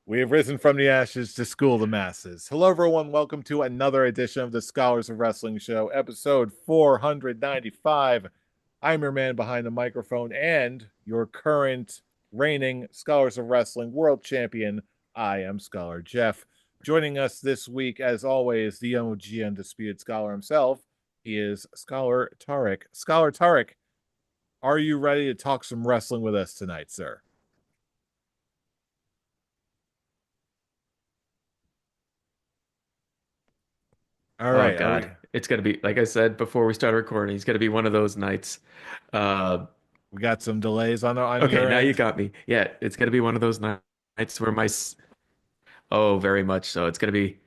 We have risen from the ashes to school the masses. Hello, everyone. Welcome to another edition of the Scholars of Wrestling Show, episode 495. I'm your man behind the microphone and your current reigning Scholars of Wrestling World Champion. I am Scholar Jeff. Joining us this week, as always, the OG Undisputed Scholar himself. He is Scholar Tarek. Scholar Tarek, are you ready to talk some wrestling with us tonight, sir? All Oh right. Are we? God, it's gonna be like I said before we started recording. It's gonna be one of those nights. Uh, We got some delays on okay, your now you end. got me. Yeah, it's gonna be one of those nights where oh, very much so. It's gonna be.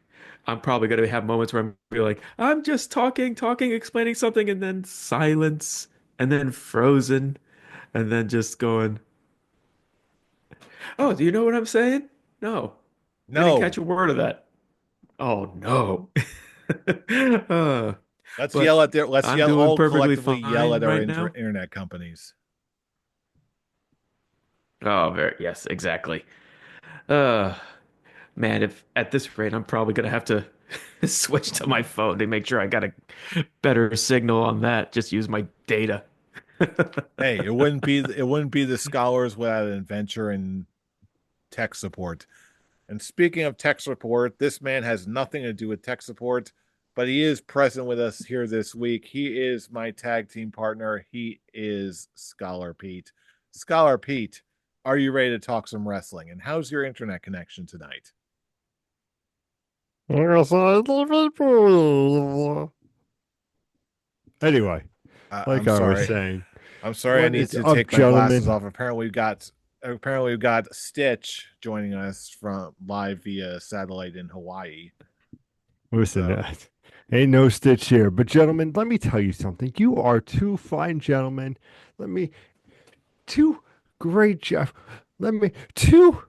I'm probably gonna have moments where I'm be like, I'm just talking, explaining something, and then silence, and then frozen, and then just going, oh, do you know what I'm saying? No, I didn't catch No, a word of that. Oh no. Uh, let's yell but at their. Let's I'm yell doing all perfectly collectively. Yell fine at our right now. internet companies. Oh, very yes, exactly. Uh man, if at this rate I'm probably gonna have to switch to my phone to make sure I got a better signal on that. Just use my data. Hey, it wouldn't be the scholars without an adventure in tech support. And speaking of tech support, this man has nothing to do with tech support, but he is present with us here this week. He is my tag team partner. He is Scholar Pete. Scholar Pete, are you ready to talk some wrestling? And how's your internet connection tonight? Anyway, I'm like I was sorry. saying, I'm sorry. I what need is to up, take my glasses gentlemen? off. Apparently we've got Stitch joining us from live via satellite in Hawaii. Listen, So ain't no stitch here. But, gentlemen, let me tell you something. You are two fine gentlemen. Let me, two great, Jeff. Two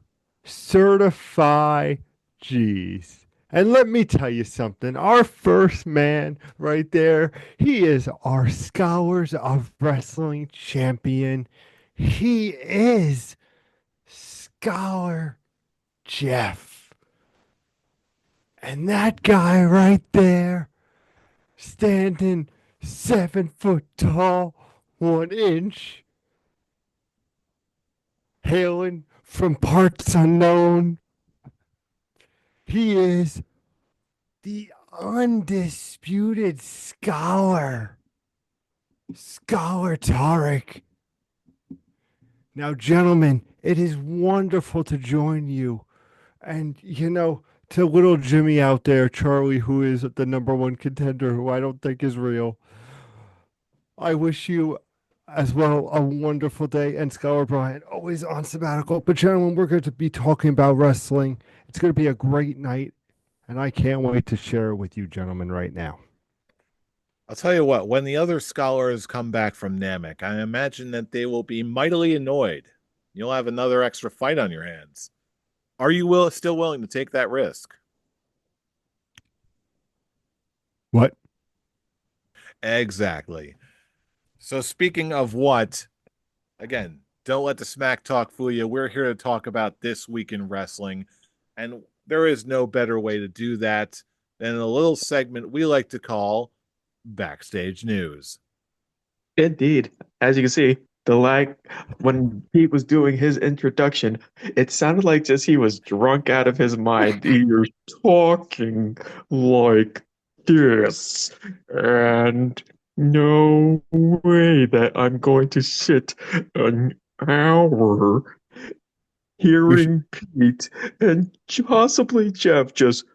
certified G's. And let me tell you something. Our first man right there, he is our Scholars of Wrestling champion. He is Scholar Jeff. And that guy right there, standing 7 foot tall, 1 inch, hailing from parts unknown, he is the undisputed scholar, Scholar Tarek. Now, gentlemen, it is wonderful to join you. And, to little Jimmy out there, Charlie, who is the number one contender, who I don't think is real, I wish you as well a wonderful day. And Scholar Brian, always on sabbatical. But, gentlemen, we're going to be talking about wrestling. It's going to be a great night. And I can't wait to share it with you, gentlemen, right now. I'll tell you what, when the other scholars come back from Namek, I imagine that they will be mightily annoyed. You'll have another extra fight on your hands. Are you still willing to take that risk? What? Exactly. So speaking of what, again, don't let the smack talk fool you. We're here to talk about this week in wrestling, and there is no better way to do that than a little segment we like to call Backstage News. Indeed. As you can see, the lag when Pete was doing his introduction, it sounded like just he was drunk out of his mind. You're talking like this, and no way that I'm going to sit an hour We sh- hearing Pete and possibly Jeff just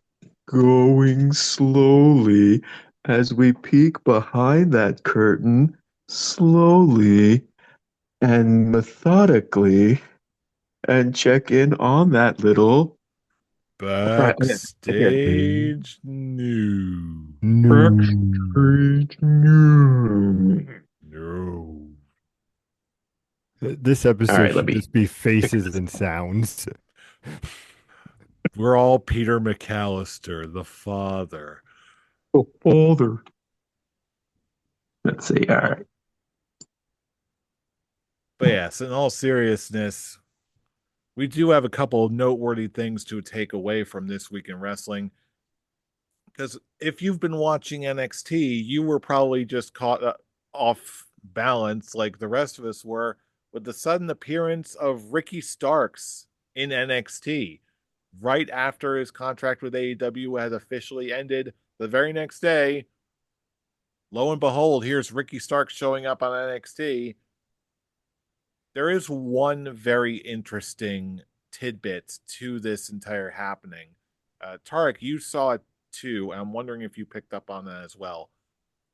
going slowly as we peek behind that curtain, slowly and methodically, and check in on that little. Right, again. Backstage News. no. Backstage news. No. This All episode right, let should me just be fix faces this. and sounds. We're all Peter McAllister, the father. Oh, folder. Let's see. All right. But yes, in all seriousness, We do have a couple of noteworthy things to take away from this week in wrestling. Because if you've been watching NXT, you were probably just caught off balance like the rest of us were with the sudden appearance of Ricky Starks in NXT right after his contract with AEW had officially ended. The very next day, lo and behold, here's Ricky Starks showing up on NXT. There is one very interesting tidbit to this entire happening. Tarek, you saw it too, and I'm wondering if you picked up on that as well.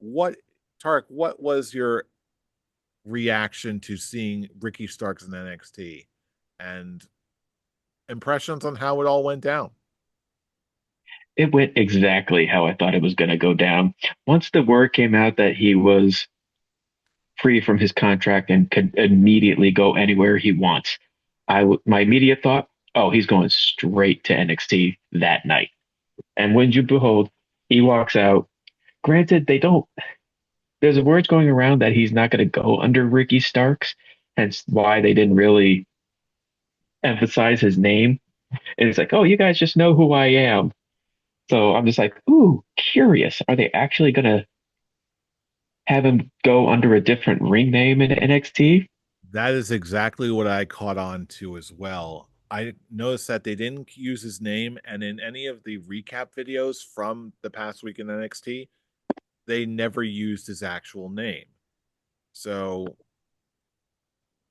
What, Tarek, what was your reaction to seeing Ricky Starks in NXT and impressions on how it all went down? It went exactly how I thought it was going to go down. Once the word came out that he was free from his contract and could immediately go anywhere he wants, my immediate thought, oh, he's going straight to NXT that night. And when you behold, he walks out. Granted, they don't. There's a word going around that he's not going to go under Ricky Starks, hence why they didn't really emphasize his name. And it's like, oh, you guys just know who I am. So I'm just like, ooh, curious. Are they actually going to have him go under a different ring name in NXT? That is exactly what I caught on to as well. I noticed that they didn't use his name, and in any of the recap videos from the past week in NXT, they never used his actual name. So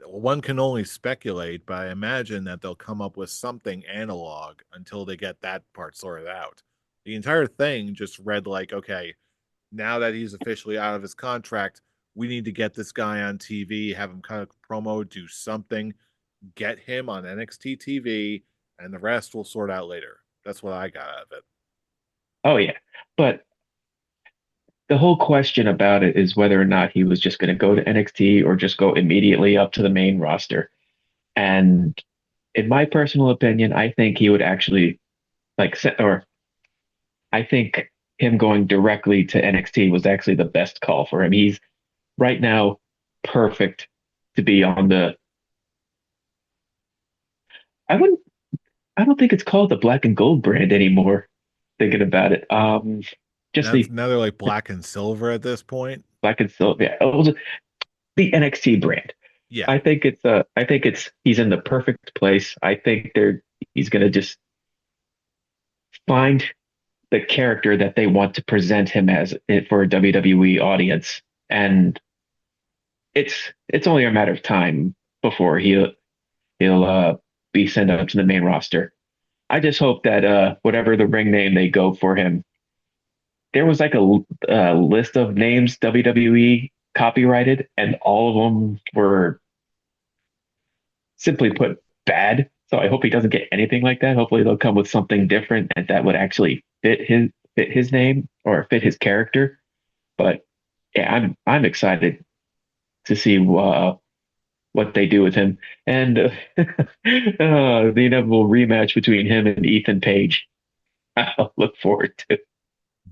one can only speculate, but I imagine that they'll come up with something analog until they get that part sorted out. The entire thing just read like, okay, now that he's officially out of his contract, we need to get this guy on TV, have him cut a promo, do something, get him on NXT TV, and the rest we'll sort out later. That's what I got out of it. Oh, yeah. But the whole question about it is whether or not he was just going to go to NXT or just go immediately up to the main roster. And in my personal opinion, I think he would actually or I think him going directly to NXT was actually the best call for him. He's right now perfect to be on the. I wouldn't. I don't think it's called the Black and Gold brand anymore. Thinking about it, just That's the now they're like black and silver at this point. Black and Silver. Yeah, it was the NXT brand. Yeah, I think it's he's in the perfect place. I think he's gonna just find the character that they want to present him as for a WWE audience, and it's only a matter of time before he'll be sent up to the main roster. I just hope that whatever the ring name they go for him, there was like a list of names WWE copyrighted, and all of them were simply put bad. So I hope he doesn't get anything like that. Hopefully they'll come with something different and that would actually fit his name or fit his character. But yeah, I'm excited to see what they do with him and the inevitable rematch between him and Ethan Page. I'll look forward to.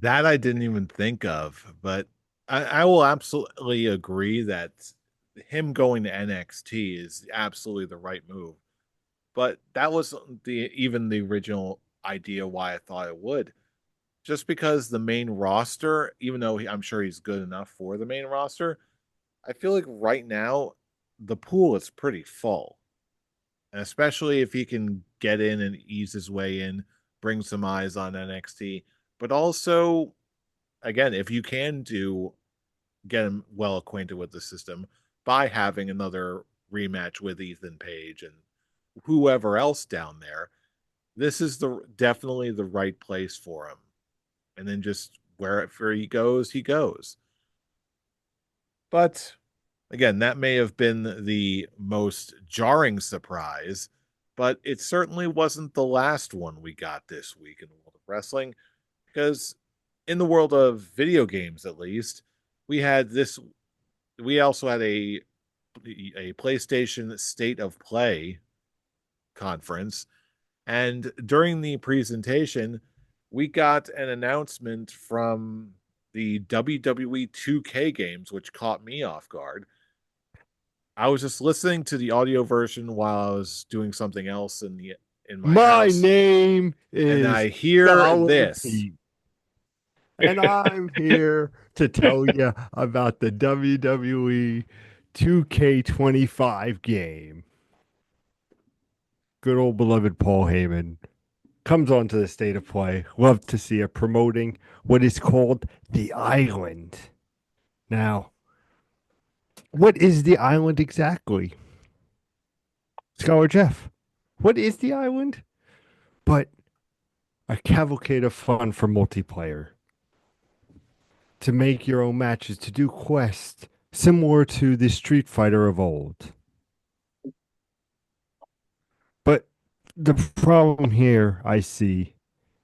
that I didn't even think of, but I will absolutely agree that him going to NXT is absolutely the right move. But that was the original idea why I thought it would. Just because the main roster, even though I'm sure he's good enough for the main roster, I feel like right now the pool is pretty full. And especially if he can get in and ease his way in, bring some eyes on NXT, but also again, if you can get him well acquainted with the system by having another rematch with Ethan Page and whoever else down there, this is the definitely the right place for him. And then just wherever he goes, he goes. But again, that may have been the most jarring surprise, but it certainly wasn't the last one we got this week in the world of wrestling. Because in the world of video games, at least, we had this. We also had a PlayStation State of Play conference, and during the presentation, we got an announcement from the WWE 2K games, which caught me off guard. I was just listening to the audio version while I was doing something else in my My house, name and is I hear Scholar this. Pete, and I'm here to tell you about the WWE 2K25 game. Good old beloved Paul Heyman comes onto the state of play. Love to see it promoting what is called the Island. Now, what is the Island exactly? Scholar Jeff, what is the Island? But a cavalcade of fun for multiplayer. To make your own matches, to do quests similar to the Street Fighter of old. But the problem here I see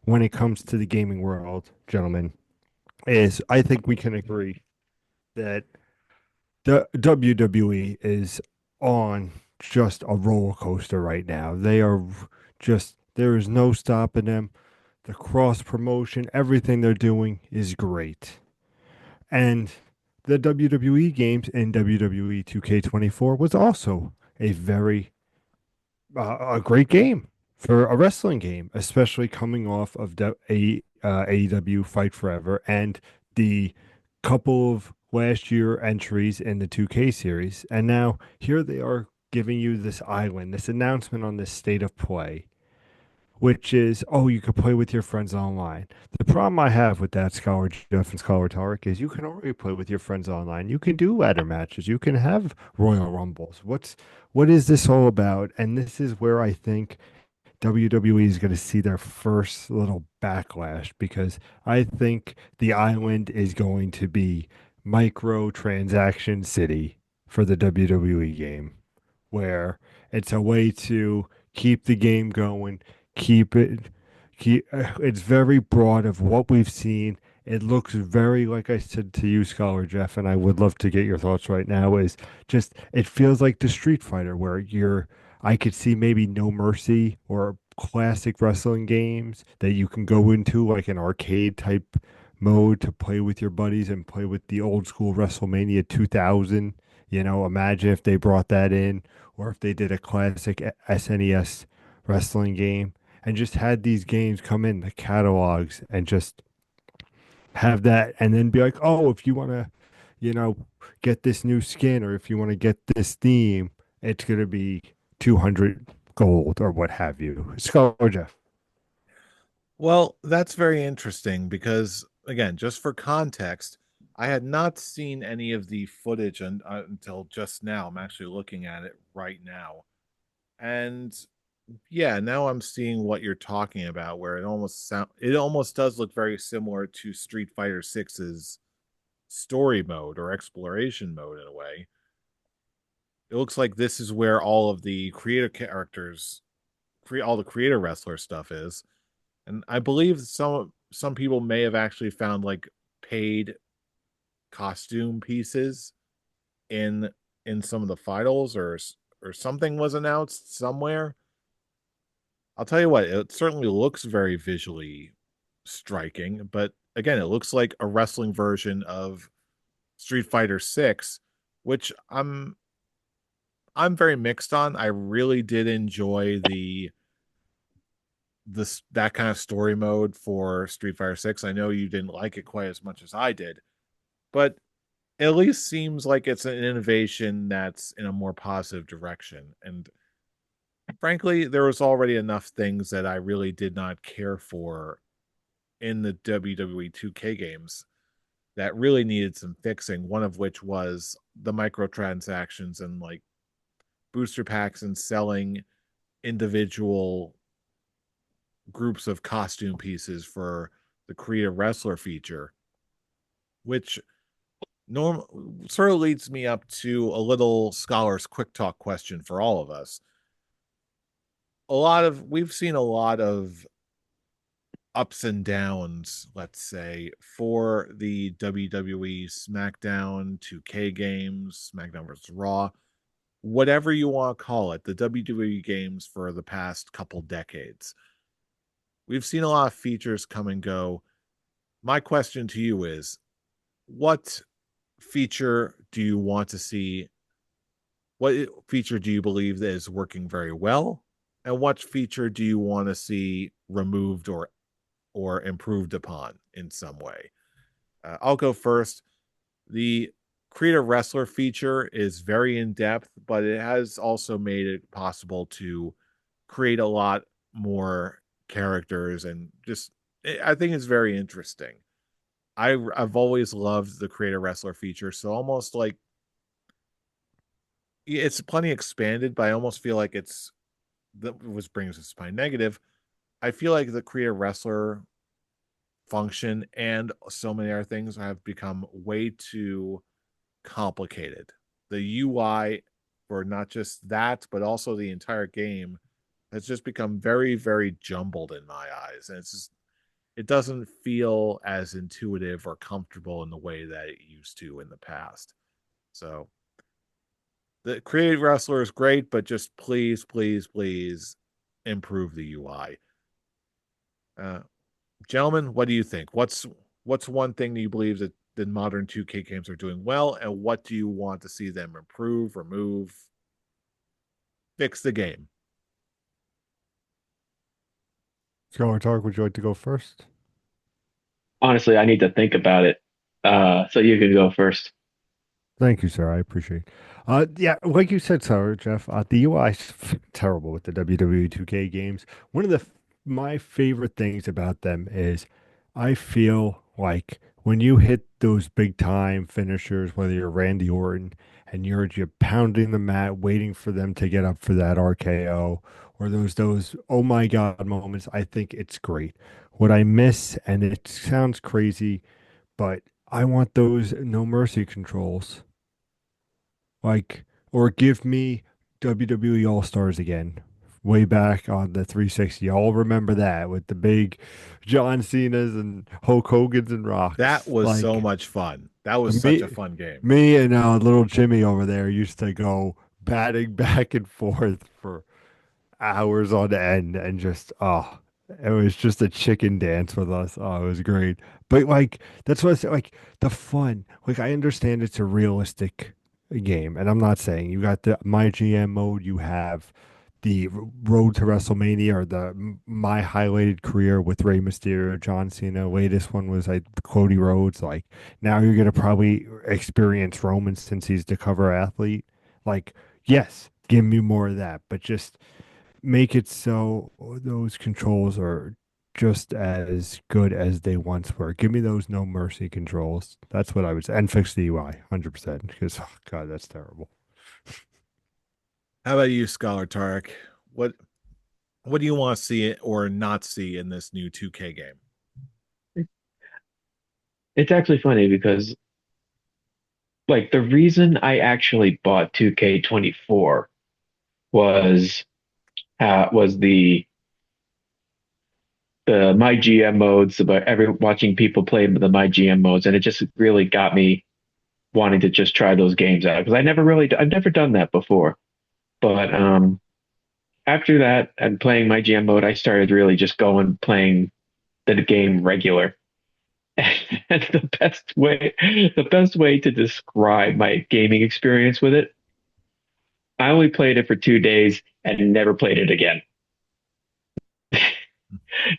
when it comes to the gaming world, gentlemen, is I think we can agree that the WWE is on just a roller coaster right now. They are just, there is no stopping them. The cross promotion, everything they're doing is great. And the WWE games in WWE 2K24 was also a very a great game for a wrestling game, especially coming off of AEW Fight Forever and the couple of last year entries in the 2K series. And now here they are giving you this island, this announcement on this state of play, which is, oh, you could play with your friends online. The problem I have with that, Scholar Jeff and Scholar Tarek, is you can already play with your friends online. You can do ladder matches. You can have Royal Rumbles. What is this all about? And this is where I think WWE is going to see their first little backlash because I think the island is going to be microtransaction city for the WWE game, where it's a way to keep the game going, keep it, it's very broad of what we've seen. It looks very, like I said to you, Scholar Jeff, and I would love to get your thoughts right now, is just, it feels like the Street Fighter where I could see maybe No Mercy or classic wrestling games that you can go into like an arcade type mode to play with your buddies and play with the old school WrestleMania 2000. Imagine if they brought that in or if they did a classic SNES wrestling game and just had these games come in the catalogs and just have that and then be like, oh, if you want to, you know, get this new skin or if you want to get this theme, it's going to be 200 gold or what have you. Scholar Jeff. Well, that's very interesting because, again, just for context, I had not seen any of the footage until just now. I'm actually looking at it right now. And yeah, now I'm seeing what you're talking about, where it almost does look very similar to Street Fighter Six's story mode or exploration mode in a way. It looks like this is where all of the creator characters, all the creator wrestler stuff is. And I believe some people may have actually found like paid costume pieces in some of the finals or something was announced somewhere. I'll tell you what, it certainly looks very visually striking, but again, it looks like a wrestling version of Street Fighter 6, which I'm very mixed on. I really did enjoy that kind of story mode for Street Fighter 6. I know you didn't like it quite as much as I did, but it at least seems like it's an innovation that's in a more positive direction. And frankly, there was already enough things that I really did not care for in the WWE 2K games that really needed some fixing, one of which was the microtransactions and like booster packs and selling individual groups of costume pieces for the creative wrestler feature, which sort of leads me up to a little scholar's quick talk question for all of us. We've seen a lot of ups and downs, let's say, for the WWE SmackDown 2K games, SmackDown vs. Raw, whatever you want to call it, the WWE games for the past couple decades. We've seen a lot of features come and go. My question to you is, what feature do you want to see? what feature do you believe that is working very well, and what feature do you want to see removed or improved upon in some way? I'll go first. The create a wrestler feature is very in depth, but it has also made it possible to create a lot more characters and just I think it's very interesting. I've always loved the create a wrestler feature, so almost like it's plenty expanded, but I almost feel like it's that was brings us to my negative. I feel like the create a wrestler function and so many other things have become way too complicated. The UI for not just that, but also the entire game has just become very, very jumbled in my eyes. And it doesn't feel as intuitive or comfortable in the way that it used to in the past. So the creative wrestler is great, but just please, please, please improve the UI. Uh, Gentlemen, what do you think? What's one thing that you believe that the modern 2K games are doing well, and what do you want to see them improve, remove, fix the game? Scholar Talk, would you like to go first? Honestly, I need to think about it. So you can go first. Thank you, sir. I appreciate. Yeah, like you said, sir, Jeff. The UI is terrible with the WWE 2K games. One of my favorite things about them is I feel like when you hit those big time finishers, whether you're Randy Orton and you're pounding the mat, waiting for them to get up for that RKO, or those oh my God moments, I think it's great. What I miss, and it sounds crazy, but I want those no mercy controls. Like, or give me WWE All Stars again. Way back on the 360. Y'all remember that with the big John Cena's and Hulk Hogan's and That Rocks. was so Like much fun. That was such a me, fun game. me and little Jimmy over there used to go batting back and forth for hours on end and just it was just a chicken dance with us. Oh, it was great. But like that's what I said, like the fun. Like I understand it's a realistic game, and I'm not saying you got the my GM mode, you have the road to WrestleMania or the my highlighted career with Rey Mysterio, John Cena. Latest one was like Cody Rhodes. Like now you're gonna probably experience Roman since he's the cover athlete. Like yes, give me more of that, but just make it so those controls are just as good as they once were. Give me those no mercy controls. That's what I would say. And fix the UI 100% because, oh, God, that's terrible. How about you, Scholar Tarek? What what do you want to see it or not see in this new 2K game? It's actually funny because like the reason I actually bought 2K24 was was the my GM modes about every watching people play the my GM modes, and it just really got me wanting to just try those games out because I've never done that before. But after that and playing my GM mode, I started really just going playing the game regular. And the best way to describe my gaming experience with it, I only played it for 2 days and never played it again.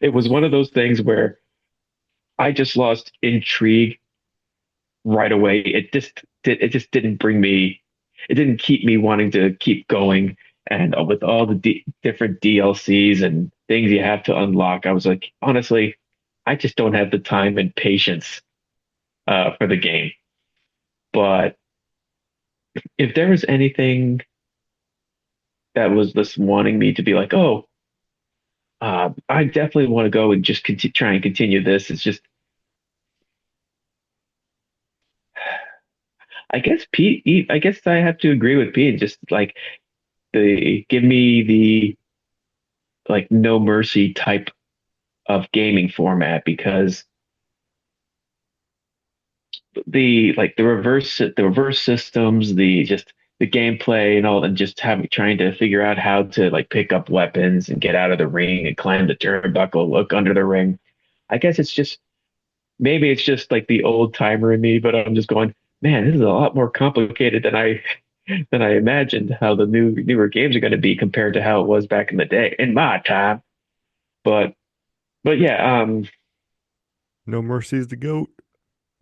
It was one of those things where I just lost intrigue right away. It just didn't bring me, it didn't keep me wanting to keep going. And with all the different DLCs and things you have to unlock, I was like, honestly, I just don't have the time and patience for the game. But if there was anything that was just wanting me to be like, oh, I definitely want to go and just try and continue this. It's just, I guess I guess I have to agree with Pete. Just like the give me the like no mercy type of gaming format because the reverse systems, the gameplay and all, and just having trying to figure out how to like pick up weapons and get out of the ring and climb the turnbuckle, look under the ring. I guess it's just maybe it's just like the old timer in me, but I'm just going, man, this is a lot more complicated than I than I imagined how the newer games are going to be compared to how it was back in the day in my time. But yeah, No Mercy is the GOAT.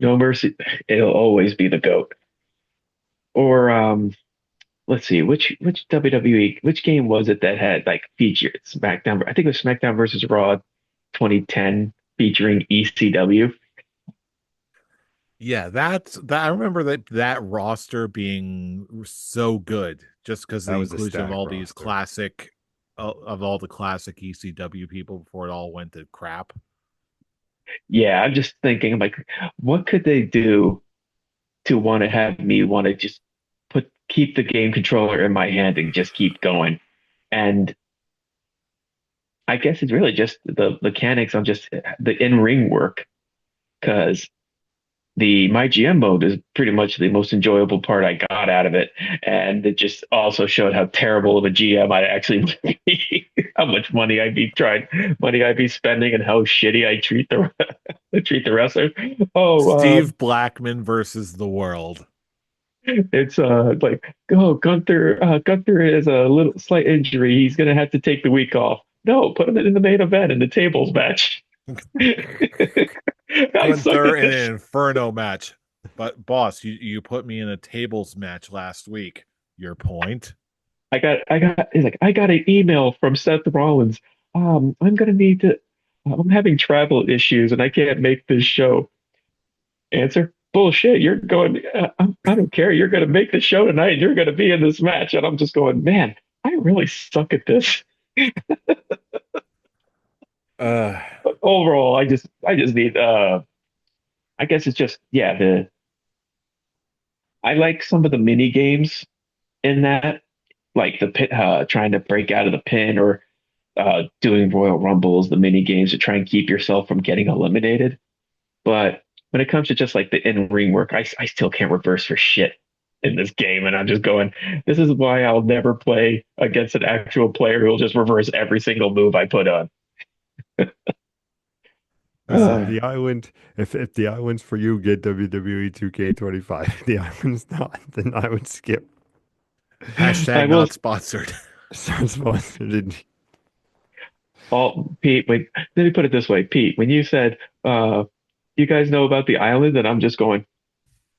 No Mercy, it'll always be the GOAT. Or let's see, which WWE, which game was it that had like featured SmackDown? I think it was SmackDown versus Raw 2010 featuring ECW. Yeah, that I remember that roster being so good just because of That the was a inclusion of stacked all these roster. classic of all the classic ECW people before it all went to crap. Yeah, I'm just thinking, I'm like, what could they do to want to have me want to just keep the game controller in my hand and just keep going? And I guess it's really just the mechanics on just the in-ring work because the my GM mode is pretty much the most enjoyable part I got out of it, and it just also showed how terrible of a GM I actually would be, how much money I'd be spending, and how shitty I treat the treat the wrestlers. Oh, Steve Blackman versus the world. it's like, oh, Gunther has a little slight injury. He's gonna have to take the week off. No, put him in the main event in the tables match. I suck Gunther at in this. an Inferno match. But boss, you put me in a tables match last week. Your point? He's like, I got an email from Seth Rollins. I'm gonna need to, I'm having travel issues and I can't make this show. Answer, bullshit. You're going, I don't care. You're gonna make the show tonight. You're gonna be in this match. And I'm just going, man, I really suck at this. Uh But overall, I just need, I guess it's just, yeah, I like some of the mini games in that, like the pit, trying to break out of the pin or doing Royal Rumbles, the mini games to try and keep yourself from getting eliminated. But when it comes to just like the in-ring work, I still can't reverse for shit in this game. And I'm just going, this is why I'll never play against an actual player who'll just reverse every single move I put on. Listen, uh Uh, the island. If the island's for you, get WWE 2K25. If the island's not, then I would skip. I Hashtag will, not sponsored. Sounds sponsored. Pete, wait, let me put it this way, Pete, when you said, you guys know about the island, and I'm just going,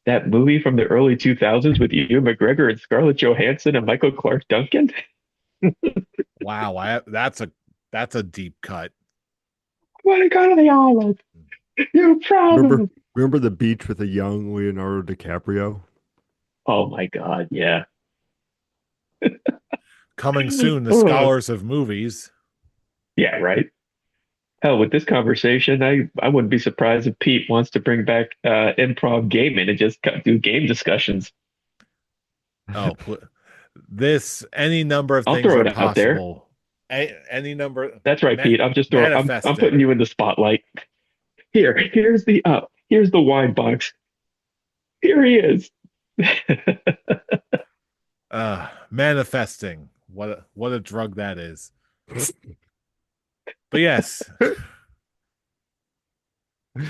that movie from the early 2000s with Ewan McGregor and Scarlett Johansson and Michael Clark Duncan? Wow, that's a deep cut. I want to go to the island. You Remember, promised. remember the beach with a young Leonardo DiCaprio? Oh my God, yeah. Coming soon, the Oh, scholars of movies. yeah, right. Hell, with this conversation, I wouldn't be surprised if Pete wants to bring back improv gaming and just do game discussions. Oh, this any number of I'll things throw are it out there. possible. Any number That's right, Pete. I'm putting manifesting. you in the spotlight. Here's the wine box. Here he is. Manifesting. What a drug that is. But yes,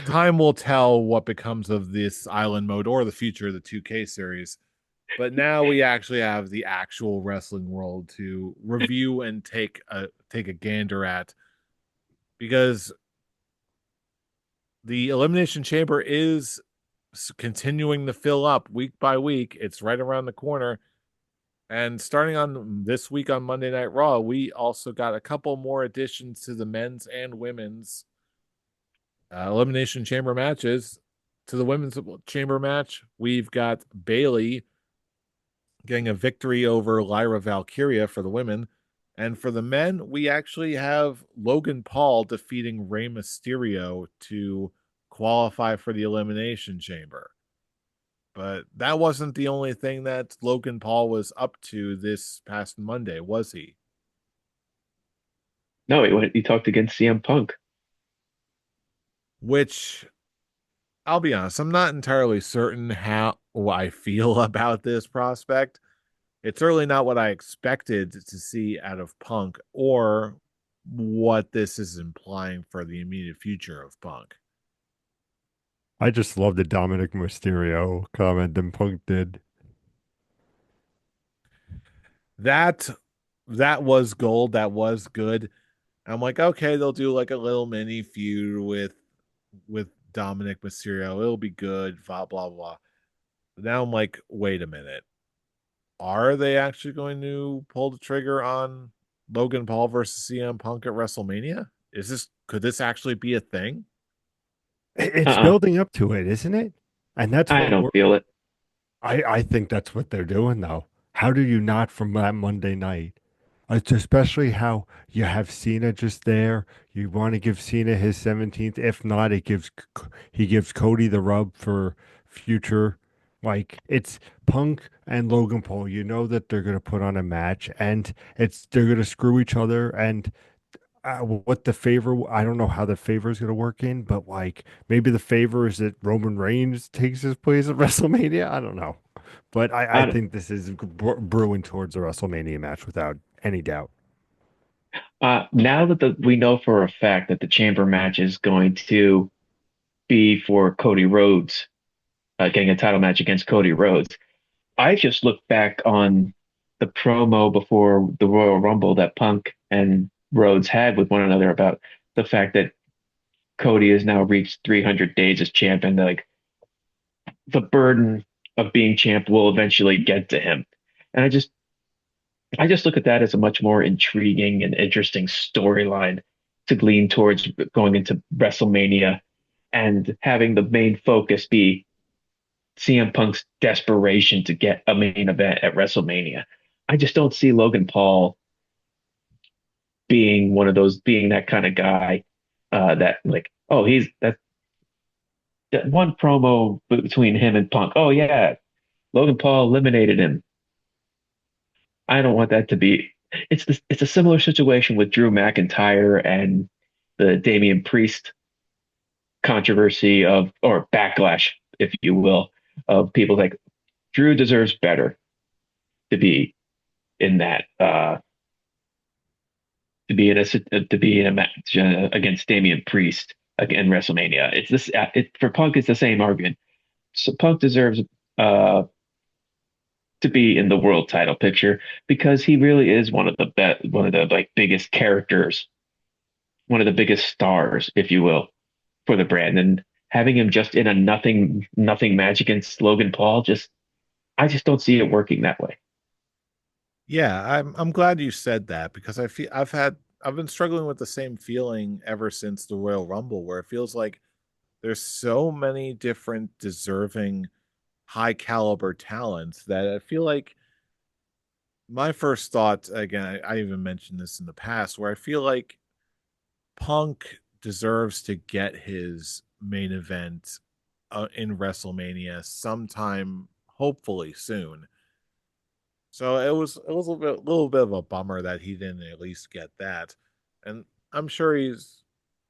time will tell what becomes of this island mode or the future of the 2K series. But now we actually have the actual wrestling world to review and take a gander at, because the elimination chamber is continuing to fill up week by week. It's right around the corner. And starting on this week on Monday Night Raw, we also got a couple more additions to the men's and women's elimination chamber matches. To the women's chamber match, we've got Bailey getting a victory over Lyra Valkyria for the women. And for the men, we actually have Logan Paul defeating Rey Mysterio to qualify for the Elimination Chamber. But that wasn't the only thing that Logan Paul was up to this past Monday, was he? No, he talked against CM Punk. Which, I'll be honest, I'm not entirely certain how I feel about this prospect. It's certainly not what I expected to see out of Punk or what this is implying for the immediate future of Punk. I just love the Dominic Mysterio comment that Punk did. that that was gold. That was good. I'm like, okay, they'll do like a little mini feud with Dominic Mysterio. It'll be good. Blah blah blah. But now I'm like, wait a minute. Are they actually going to pull the trigger on Logan Paul versus CM Punk at WrestleMania? Could this actually be a thing? It's Uh-uh. building up to it, isn't it? And that's I what don't feel it. I think that's what they're doing though. How do you not from that Monday night? It's especially how you have Cena just there. You want to give Cena his 17th. If not, he gives Cody the rub for future. Like it's Punk and Logan Paul. You know that they're gonna put on a match, and they're gonna screw each other. And what the favor? I don't know how the favor is gonna work in, but like maybe the favor is that Roman Reigns takes his place at WrestleMania. I don't know. But I I, think this is brewing towards a WrestleMania match without any doubt. now that we know for a fact that the chamber match is going to be for Cody Rhodes, getting a title match against Cody Rhodes, I just look back on the promo before the Royal Rumble that Punk and Rhodes had with one another about the fact that Cody has now reached 300 days as champ, and like the burden of being champ will eventually get to him. And I just look at that as a much more intriguing and interesting storyline to glean towards going into WrestleMania and having the main focus be CM Punk's desperation to get a main event at WrestleMania. I just don't see Logan Paul being one of those, being that kind of guy that like, oh, he's that one promo between him and Punk. Oh yeah, Logan Paul eliminated him. I don't want that to be. It's a similar situation with Drew McIntyre and the Damian Priest controversy of or backlash, if you will, of people like Drew deserves better to be in that to be in a match against Damian Priest in WrestleMania. It's this for Punk. It's the same argument. So Punk deserves uh, to be in the world title picture because he really is one of the like biggest characters, one of the biggest stars, if you will, for the brand. And having him just in a nothing match against Logan Paul, just I just don't see it working that way. Yeah, I'm glad you said that because I've been struggling with the same feeling ever since the Royal Rumble, where it feels like there's so many different deserving high caliber talents that I feel like my first thought again, I even mentioned this in the past, where I feel like Punk deserves to get his main event in WrestleMania sometime, hopefully soon. So it was little bit of a bummer that he didn't at least get that, and I'm sure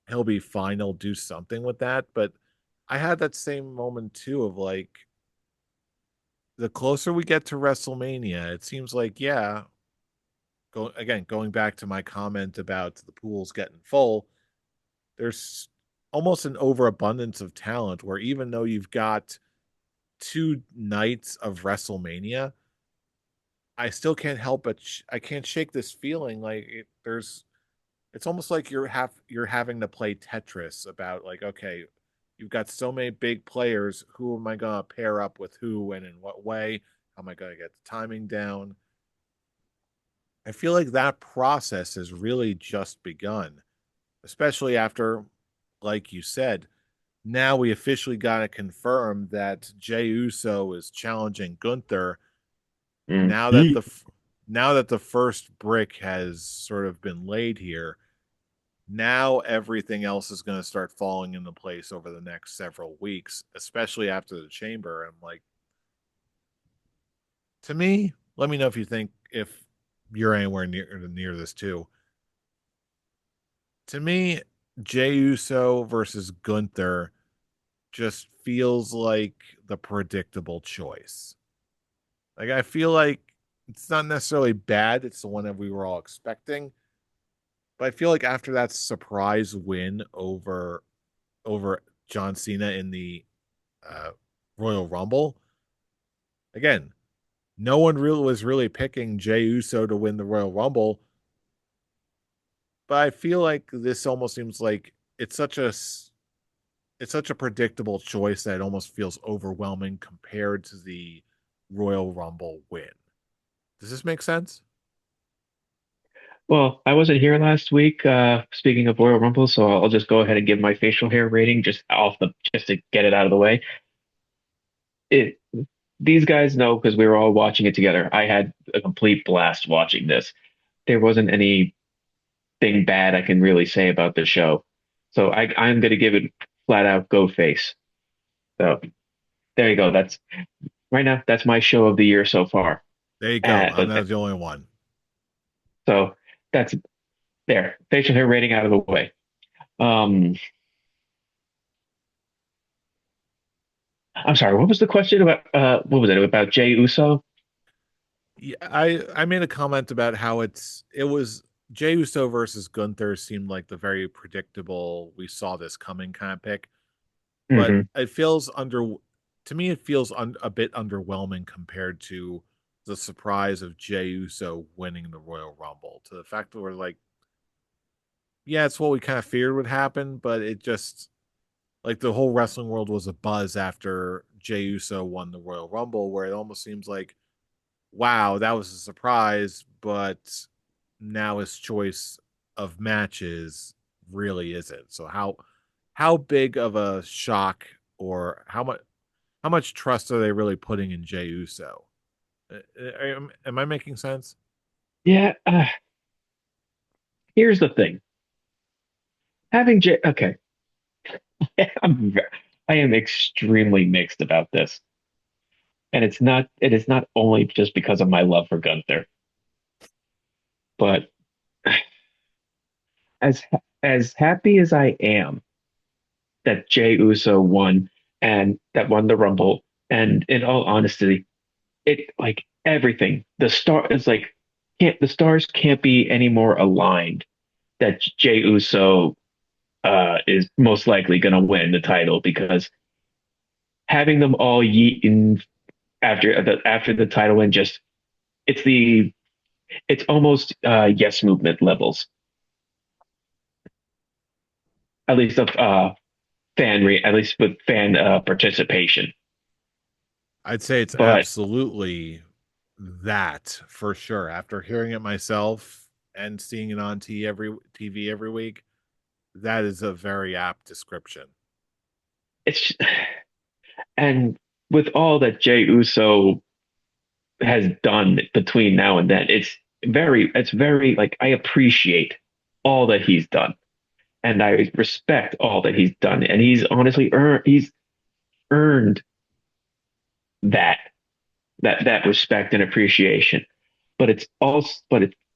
he'll be fine. He'll do something with that, but I had that same moment too of like the closer we get to WrestleMania, it seems like going back to my comment about the pools getting full, there's almost an overabundance of talent where even though you've got two nights of WrestleMania, I still can't help but I can't shake this feeling like it's almost like you're having to play Tetris about like okay, you've got so many big players, who am I going to pair up with who and in what way? How am I going to get the timing down? I feel like that process has really just begun, especially after, like you said, now we officially got to confirm that Jey Uso is challenging Gunther. Mm. Now that He the first brick has sort of been laid here, now everything else is going to start falling into place over the next several weeks, especially after the chamber. I'm like, to me, let me know if you think if you're anywhere near this too. To me, Jey Uso versus Gunther just feels like the predictable choice. Like I feel like it's not necessarily bad. It's the one that we were all expecting, but I feel like after that surprise win over John Cena in the uh, Royal Rumble, again, no one really was really picking Jey Uso to win the Royal Rumble, but I feel like this almost seems like it's such a predictable choice that it almost feels overwhelming compared to the Royal Rumble win. Does this make sense? Well, I wasn't here last week, speaking of Royal Rumble, so I'll just go ahead and give my facial hair rating just to get it out of the way. It These guys know because we were all watching it together. I had a complete blast watching this. There wasn't anything bad I can really say about the show. So I'm gonna give it flat out go face. So there you go. That's right now, that's my show of the year so far. There you go. I'm Uh, not the only one. so that's there. Facial hair rating out of the way. Um, I'm sorry, what was the question about what was it about Jey Uso? Yeah, I made a comment about how it was Jey Uso versus Gunther seemed like the very predictable, we saw this coming kind of pick, but Hmm. it feels under to me it feels a bit underwhelming compared to the surprise of Jey Uso winning the Royal Rumble. To the fact that we're like, yeah, it's what we kind of feared would happen, but it just like the whole wrestling world was a buzz after Jey Uso won the Royal Rumble, where it almost seems like, wow, that was a surprise, but now his choice of matches really isn't. So how big of a shock or how much trust are they really putting in Jey Uso? Am I making sense? Yeah, here's the thing. Having Jey, okay, I'm, I am extremely mixed about this. And it is not only just because of my love for Gunther, but as as happy as I am that Jey Uso won and that won the Rumble, and in all honesty, it like everything, the stars can't be any more aligned that Jey Uso is most likely going to win the title because having them all yeeting after the title win just it's the it's almost yes movement levels, at least of at least with fan participation. I'd say it's But absolutely that for sure. After hearing it myself and seeing it on TV every week, that is a very apt description. it's and with all that Jey Uso has done between now and then, it's very like I appreciate all that he's done and I respect all that he's done, and he's earned that that respect and appreciation. But it's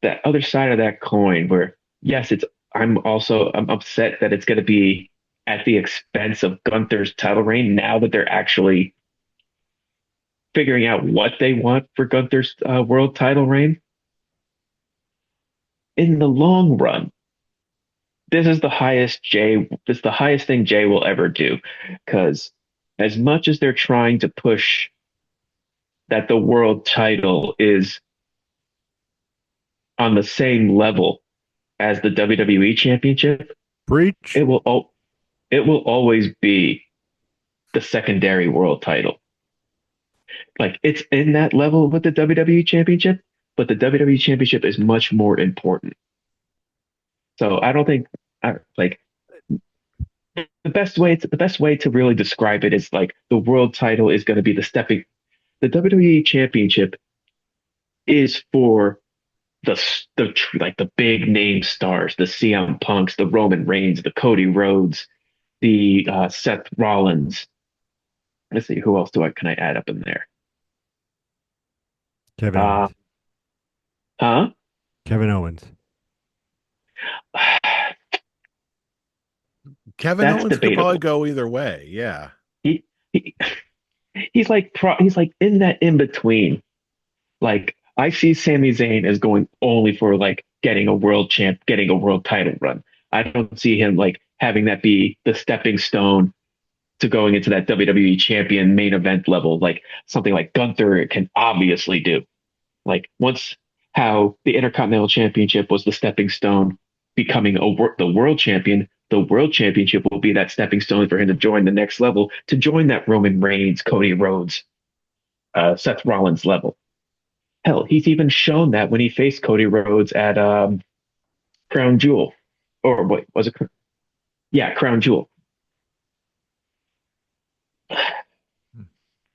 that other side of that coin where yes, I'm upset that it's going to be at the expense of Gunther's title reign now that they're actually figuring out what they want for Gunther's world title reign. In the long run, this is the highest thing Jay will ever do because as much as they're trying to push that the world title is on the same level as the WWE championship, Breach. it it will always be the secondary world title. Like it's in that level with the WWE championship, but the WWE championship is much more important. So I don't think like the best way to really describe it is like the world title is going to be the WWE championship is for like the big name stars, the CM Punks, the Roman Reigns, the Cody Rhodes, the Seth Rollins. Let's see, who else can I add up in there? Kevin Uh, Owens. huh? Kevin Owens. Kevin That's Owens could probably debatable. go either way. Yeah. He, he he's like in that in between. Like I see Sami Zayn as going only for like getting a world title run. I don't see him like having that be the stepping stone to going into that WWE champion main event level, like something like Gunther can obviously do. Like once how the Intercontinental Championship was the stepping stone, becoming the world champion. The world championship will be that stepping stone for him to join the next level, to join that Roman Reigns, Cody Rhodes, Seth Rollins level. Hell, he's even shown that when he faced Cody Rhodes at Crown Jewel, or what was it? Yeah, Crown Jewel.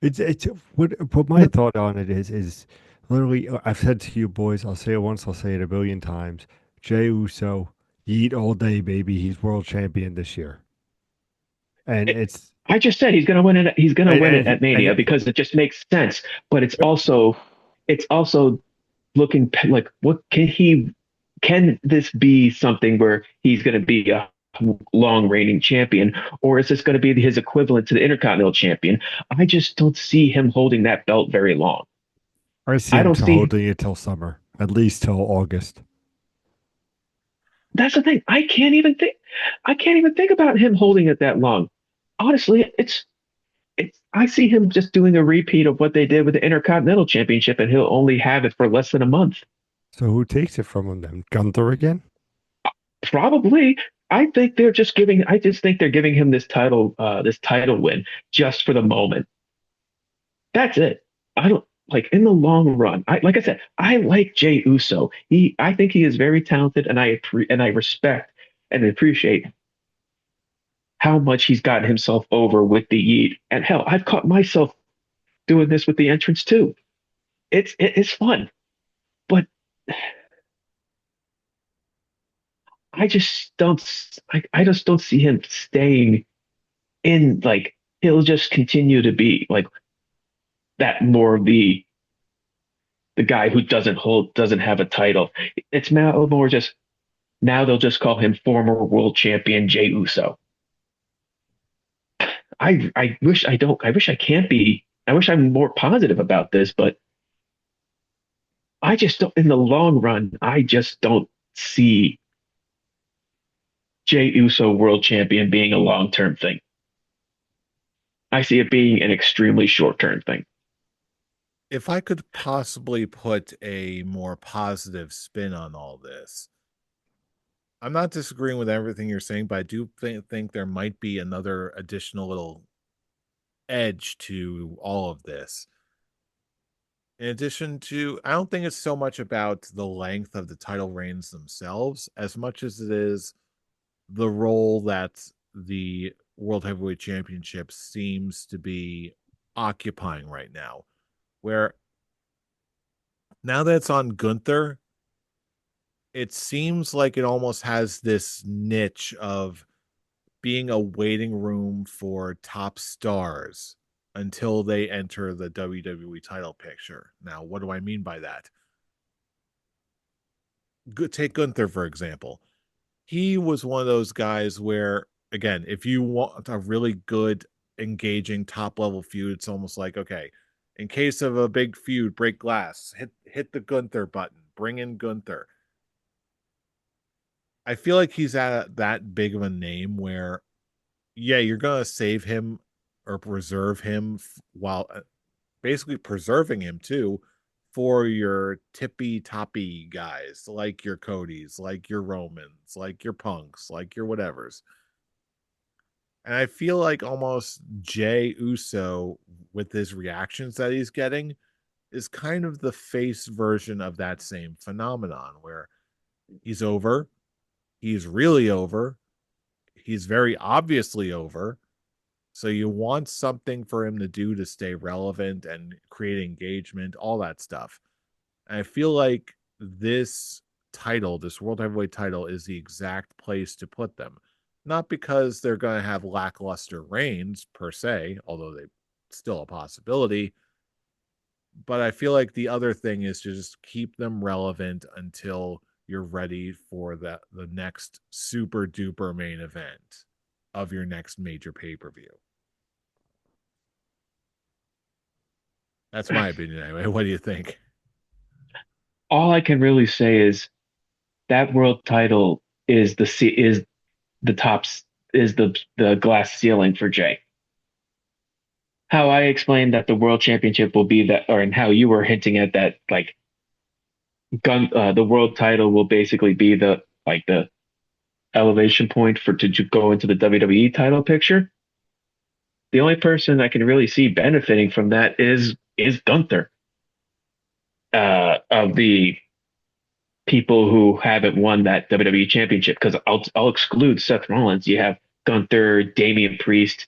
It's what my thought on it is literally I've said to you boys, I'll say it once, I'll say it a billion times. Jey Uso, yeet all day, baby. He's world champion this year, and It, it's I just said he's gonna win it. He's gonna win it at Mania and because it just makes sense. But it's also looking like what can he can this be something where he's going to be a long reigning champion, or is this going to be his equivalent to the Intercontinental champion? I just don't see him holding that belt very long. I see I him don't to see. holding it till summer, at least till August. That's the thing. I can't even think. I can't even think about him holding it that long. Honestly, it's. I see him just doing a repeat of what they did with the Intercontinental Championship, and he'll only have it for less than a month. So who takes it from him then? Gunther again? Probably. I think they're just giving. I just think they're giving him this title win just for the moment. That's it. I don't like in the long run. Like I said, I like Jey Uso. I think he is very talented, and I respect and appreciate how much he's gotten himself over with the Yeet. And hell, I've caught myself doing this with the entrance too. It's fun, but I just don't see him staying in like he'll just continue to be like that more of the guy who doesn't have a title. It's now more just now they'll just call him former world champion Jey Uso. I wish I can't be I wish I'm more positive about this, but I just don't in the long run, I just don't see Jey Uso world champion being a long-term thing. I see it being an extremely short-term thing. If I could possibly put a more positive spin on all this, I'm not disagreeing with everything you're saying, but I do think there might be another additional little edge to all of this. In addition to, I don't think it's so much about the length of the title reigns themselves as much as it is the role that the World Heavyweight Championship seems to be occupying right now. Where now that it's on Gunther, it seems like it almost has this niche of being a waiting room for top stars until they enter the WWE title picture. Now, what do I mean by that? Take Gunther, for example. He was one of those guys where, again, if you want a really good, engaging top level feud, it's almost like, okay, in case of a big feud, break glass, hit the Gunther button, bring in Gunther. I feel like he's at that big of a name where, yeah, you're gonna save him or preserve him while basically preserving him too for your tippy toppy guys, like your Codys, like your Romans, like your Punks, like your whatevers. And I feel like almost Jey Uso, with his reactions that he's getting, is kind of the face version of that same phenomenon where he's over, he's really over, he's very obviously over. So you want something for him to do to stay relevant and create engagement, all that stuff. And I feel like this title, this World Heavyweight title, is the exact place to put them. Not because they're going to have lackluster reigns per se, although they still a possibility. But I feel like the other thing is to just keep them relevant until you're ready for the next super duper main event of your next major pay-per-view. That's my opinion anyway. What do you think? All I can really say is that world title is the top is the glass ceiling for Jey. how I explained that the world championship will be that, or and how you were hinting at that, like the world title will basically be the elevation point for to go into the WWE title picture. The only person I can really see benefiting from that is Gunther. Of the people who haven't won that WWE championship, because I'll exclude Seth Rollins. You have Gunther, Damian Priest,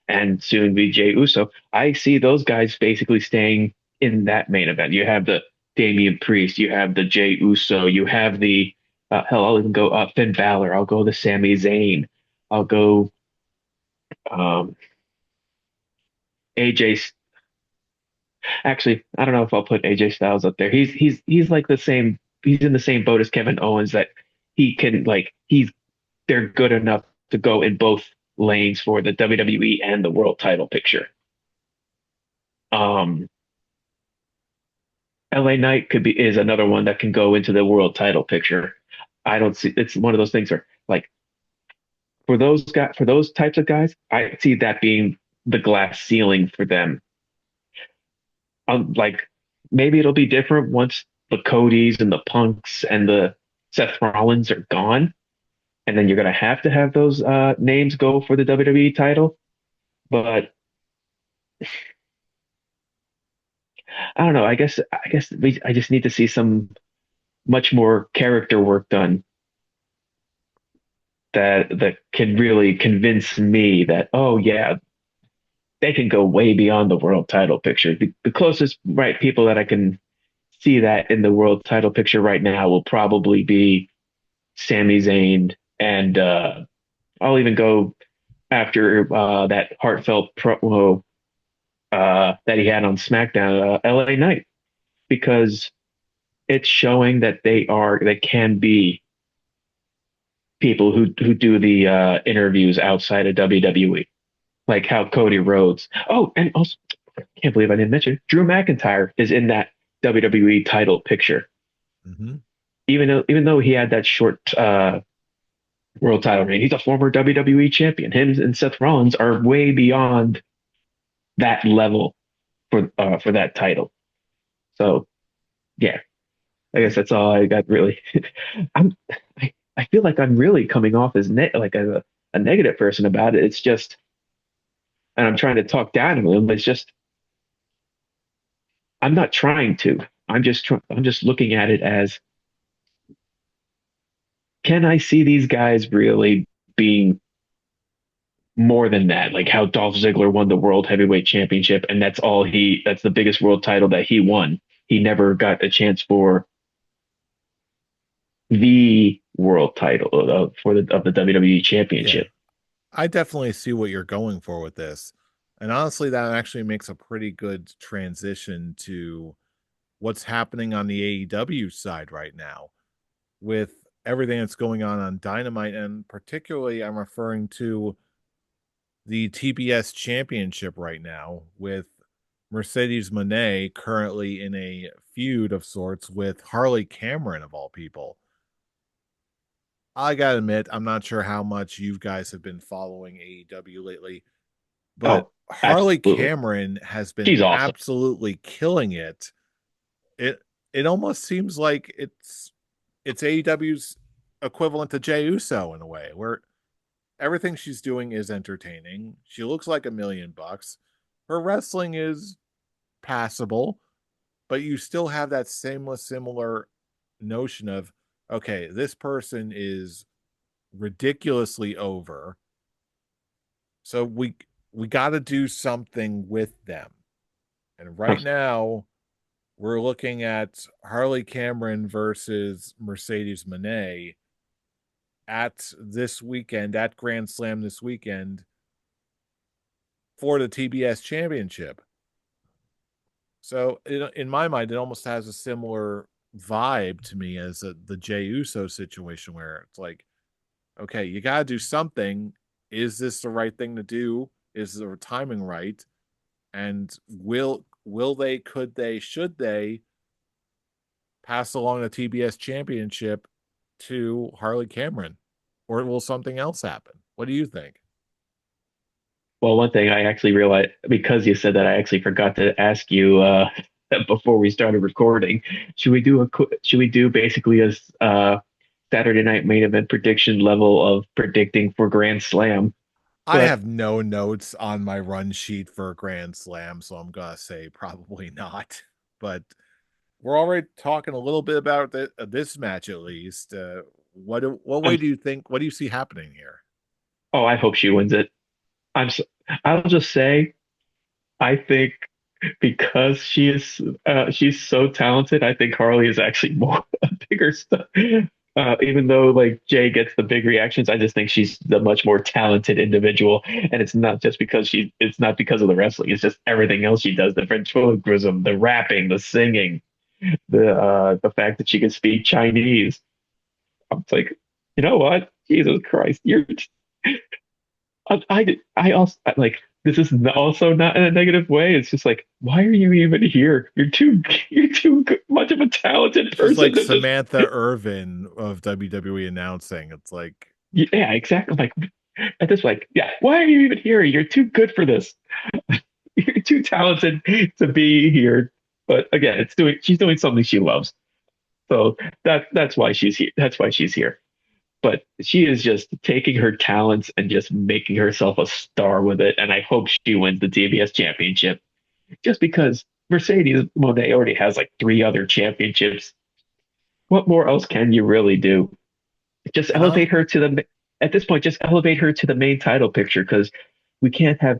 and soon be Jey Uso. I see those guys basically staying in that main event. You have the Damian Priest, you have the Jey Uso, you have the hell. I'll even go Finn Balor. I'll go the Sami Zayn. I'll go um, AJ. Actually, I don't know if I'll put AJ Styles up there. He's like the same. He's in the same boat as Kevin Owens, that he can like they're good enough to go in both lanes for the WWE and the world title picture. Um, LA Knight is another one that can go into the world title picture. I don't see it's one of those things where like for those types of guys, I see that being the glass ceiling for them. Like maybe it'll be different once the Codys and the Punks and the Seth Rollins are gone, and then you're gonna have to have those names go for the WWE title. But I don't know. I just need to see some much more character work done that can really convince me that, oh yeah, they can go way beyond the world title picture. The closest right people that I can see that in the world title picture right now will probably be Sami Zayn, and I'll even go after that heartfelt promo that he had on SmackDown, LA Knight, because it's showing that they can be people who do the interviews outside of WWE, like how Cody Rhodes. Oh, and also, I can't believe I didn't mention Drew McIntyre is in that WWE title picture. Mm-hmm. Even though he had that short world title reign, he's a former WWE champion. Him and Seth Rollins are way beyond that level for that title. So yeah, I guess that's all I got really. I'm I feel like I'm really coming off as like a negative person about it. It's just, and I'm trying to talk down to him. It's just I'm not trying to. I'm just looking at it as, can I see these guys really being more than that? Like how Dolph Ziggler won the World Heavyweight Championship, and that's the biggest world title that he won. He never got a chance for the world title of the WWE Yeah, Championship. I definitely see what you're going for with this. And honestly, that actually makes a pretty good transition to what's happening on the AEW side right now with everything that's going on Dynamite. And particularly, I'm referring to the TBS Championship right now with Mercedes Moné currently in a feud of sorts with Harley Cameron, of all people. I gotta admit, I'm not sure how much you guys have been following AEW lately, but Oh, Harley absolutely. Cameron has been She's awesome. absolutely killing it. It it almost seems like it's AEW's equivalent to Jey Uso in a way, where everything she's doing is entertaining. She looks like $1 million. Her wrestling is passable, but you still have that similar notion of, okay, this person is ridiculously over. So we got to do something with them. And right now, we're looking at Harley Cameron versus Mercedes Moné at this weekend, at Grand Slam this weekend for the TBS Championship. So in my mind, it almost has a similar vibe to me as the Jey Uso situation, where it's like, okay, you got to do something. Is this the right thing to do? Is the timing right? And will they, could they, should they pass along the TBS championship to Harley Cameron? Or will something else happen? What do you think? Well, one thing I actually realized because you said that, I actually forgot to ask you before we started recording. Should we do basically a Saturday night main event prediction level of predicting for Grand Slam? I But have no notes on my run sheet for Grand Slam, so I'm gonna say probably not. But we're already talking a little bit about this match at least. What way I'm do you think? What do you see happening here? oh, I hope she wins it. I'm s I'll just say I think because she's so talented, I think Harley is actually more a bigger star. Even though like Jay gets the big reactions, I just think she's the much more talented individual, and it's not because of the wrestling. It's just everything else she does: the ventriloquism, the rapping, the singing, the fact that she can speak Chinese. I'm like, you know what? Jesus Christ, I also like this is also not in a negative way. It's just like, why are you even here? You're too much of a talented She's person like to just Samantha Irvin of WWE announcing. It's like yeah, exactly. Like at this like, yeah, why are you even here? You're too good for this. You're too talented to be here. But again, it's doing she's doing something she loves. So that's why she's here. That's why she's here. But she is just taking her talents and just making herself a star with it. And I hope she wins the TBS championship just because Mercedes Monet already has like three other championships. What more else can you really do? Just and elevate her to the at this point, just elevate her to the main title picture because we can't have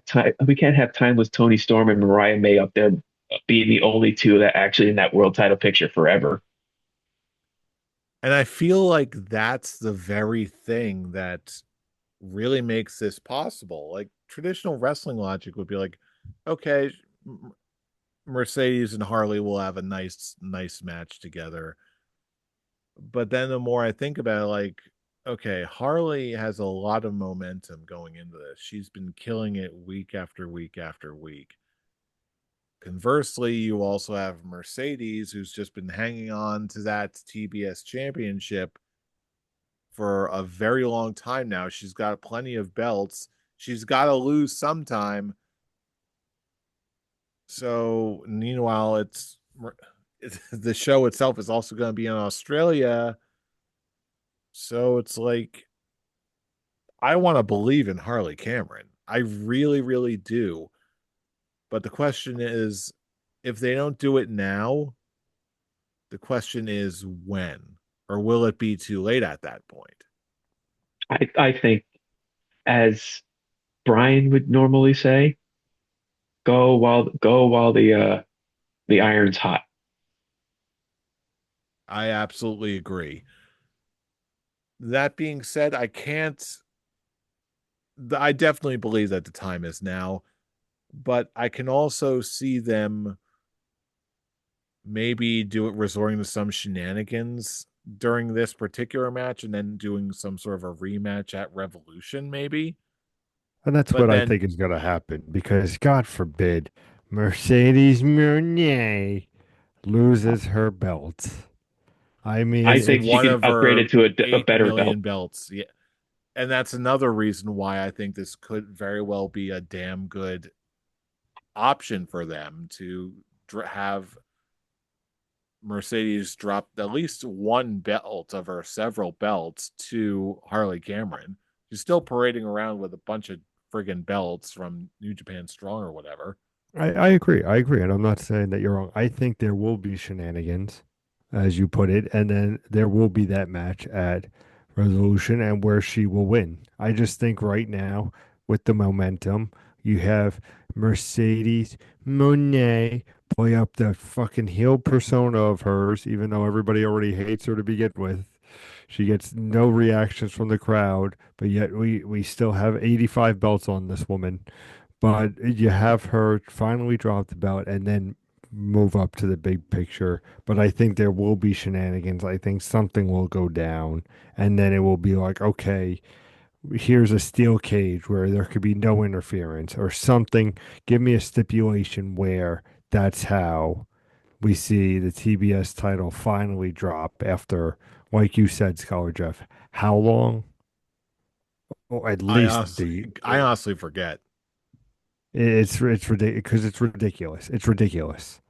timeless Tony Storm and Mariah May up there being the only two that actually in that world title picture forever. I feel like that's the very thing that really makes this possible. Like traditional wrestling logic would be like, okay, Mercedes and Harley will have a nice match together. But then the more I think about it, like, okay, Harley has a lot of momentum going into this. She's been killing it week after week after week. Conversely, you also have Mercedes, who's just been hanging on to that TBS championship for a very long time now. She's got plenty of belts. She's got to lose sometime. So, meanwhile, it's the show itself is also going to be in Australia. So it's like I want to believe in Harley Cameron. I really, really do. But the question is, if they don't do it now, the question is when, or will it be too late at that point? I think as Brian would normally say, go while the iron's hot. I absolutely agree. That being said, I definitely believe that the time is now, but I can also see them maybe resorting to some shenanigans during this particular match and then doing some sort of a rematch at Revolution, maybe. And that's But what I then think is going to happen because, God forbid, Mercedes Monet loses her belt. I mean, I it's think she it's one can of upgrade her it to a 8 better belt. million belts. Yeah. And that's another reason why I think this could very well be a damn good option for them to have Mercedes dropped at least one belt of her several belts to Harley Cameron. She's still parading around with a bunch of friggin' belts from New Japan Strong or whatever. I agree. I agree. And I'm not saying that you're wrong. I think there will be shenanigans, as you put it, and then there will be that match at Resolution and where she will win. I just think right now, with the momentum, you have Mercedes Monet play up the fucking heel persona of hers, even though everybody already hates her to begin with. She gets no reactions from the crowd, but yet we still have 85 belts on this woman. But you have her finally drop the belt and then move up to the big picture. But I think there will be shenanigans. I think something will go down. And then it will be like, okay, here's a steel cage where there could be no interference or something. Give me a stipulation where that's how we see the TBS title finally drop after, like you said, Scholar Jeff, how long? Or at least the I honestly forget. It's ridiculous because it's ridiculous. It's ridiculous.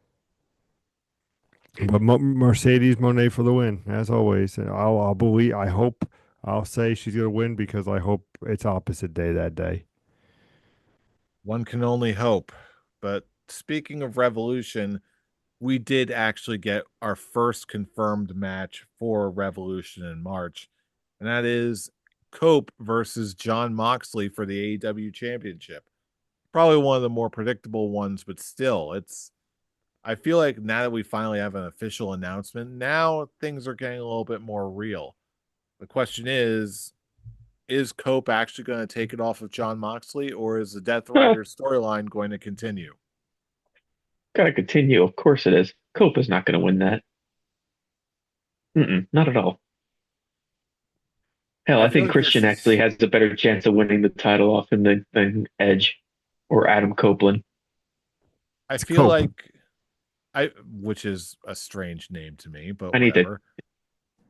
But Mercedes Monet for the win, as always. And I'll believe. I hope. I'll say she's gonna win because I hope it's opposite day that day. One can only hope. But speaking of Revolution, we did actually get our first confirmed match for Revolution in March, and that is Cope versus John Moxley for the AEW Championship. Probably one of the more predictable ones, but still, it's. I feel like now that we finally have an official announcement, now things are getting a little bit more real. The question is Cope actually going to take it off of John Moxley, or is the Death Rider storyline going to continue? Gotta continue. Of course it is. Cope is not going to win that. Not at all. Hell, I I feel think like this Christian actually is. has a better chance of winning the title off him than Edge or Adam Copeland. I It's feel Cope. like which is a strange name to me, but I need to. whatever.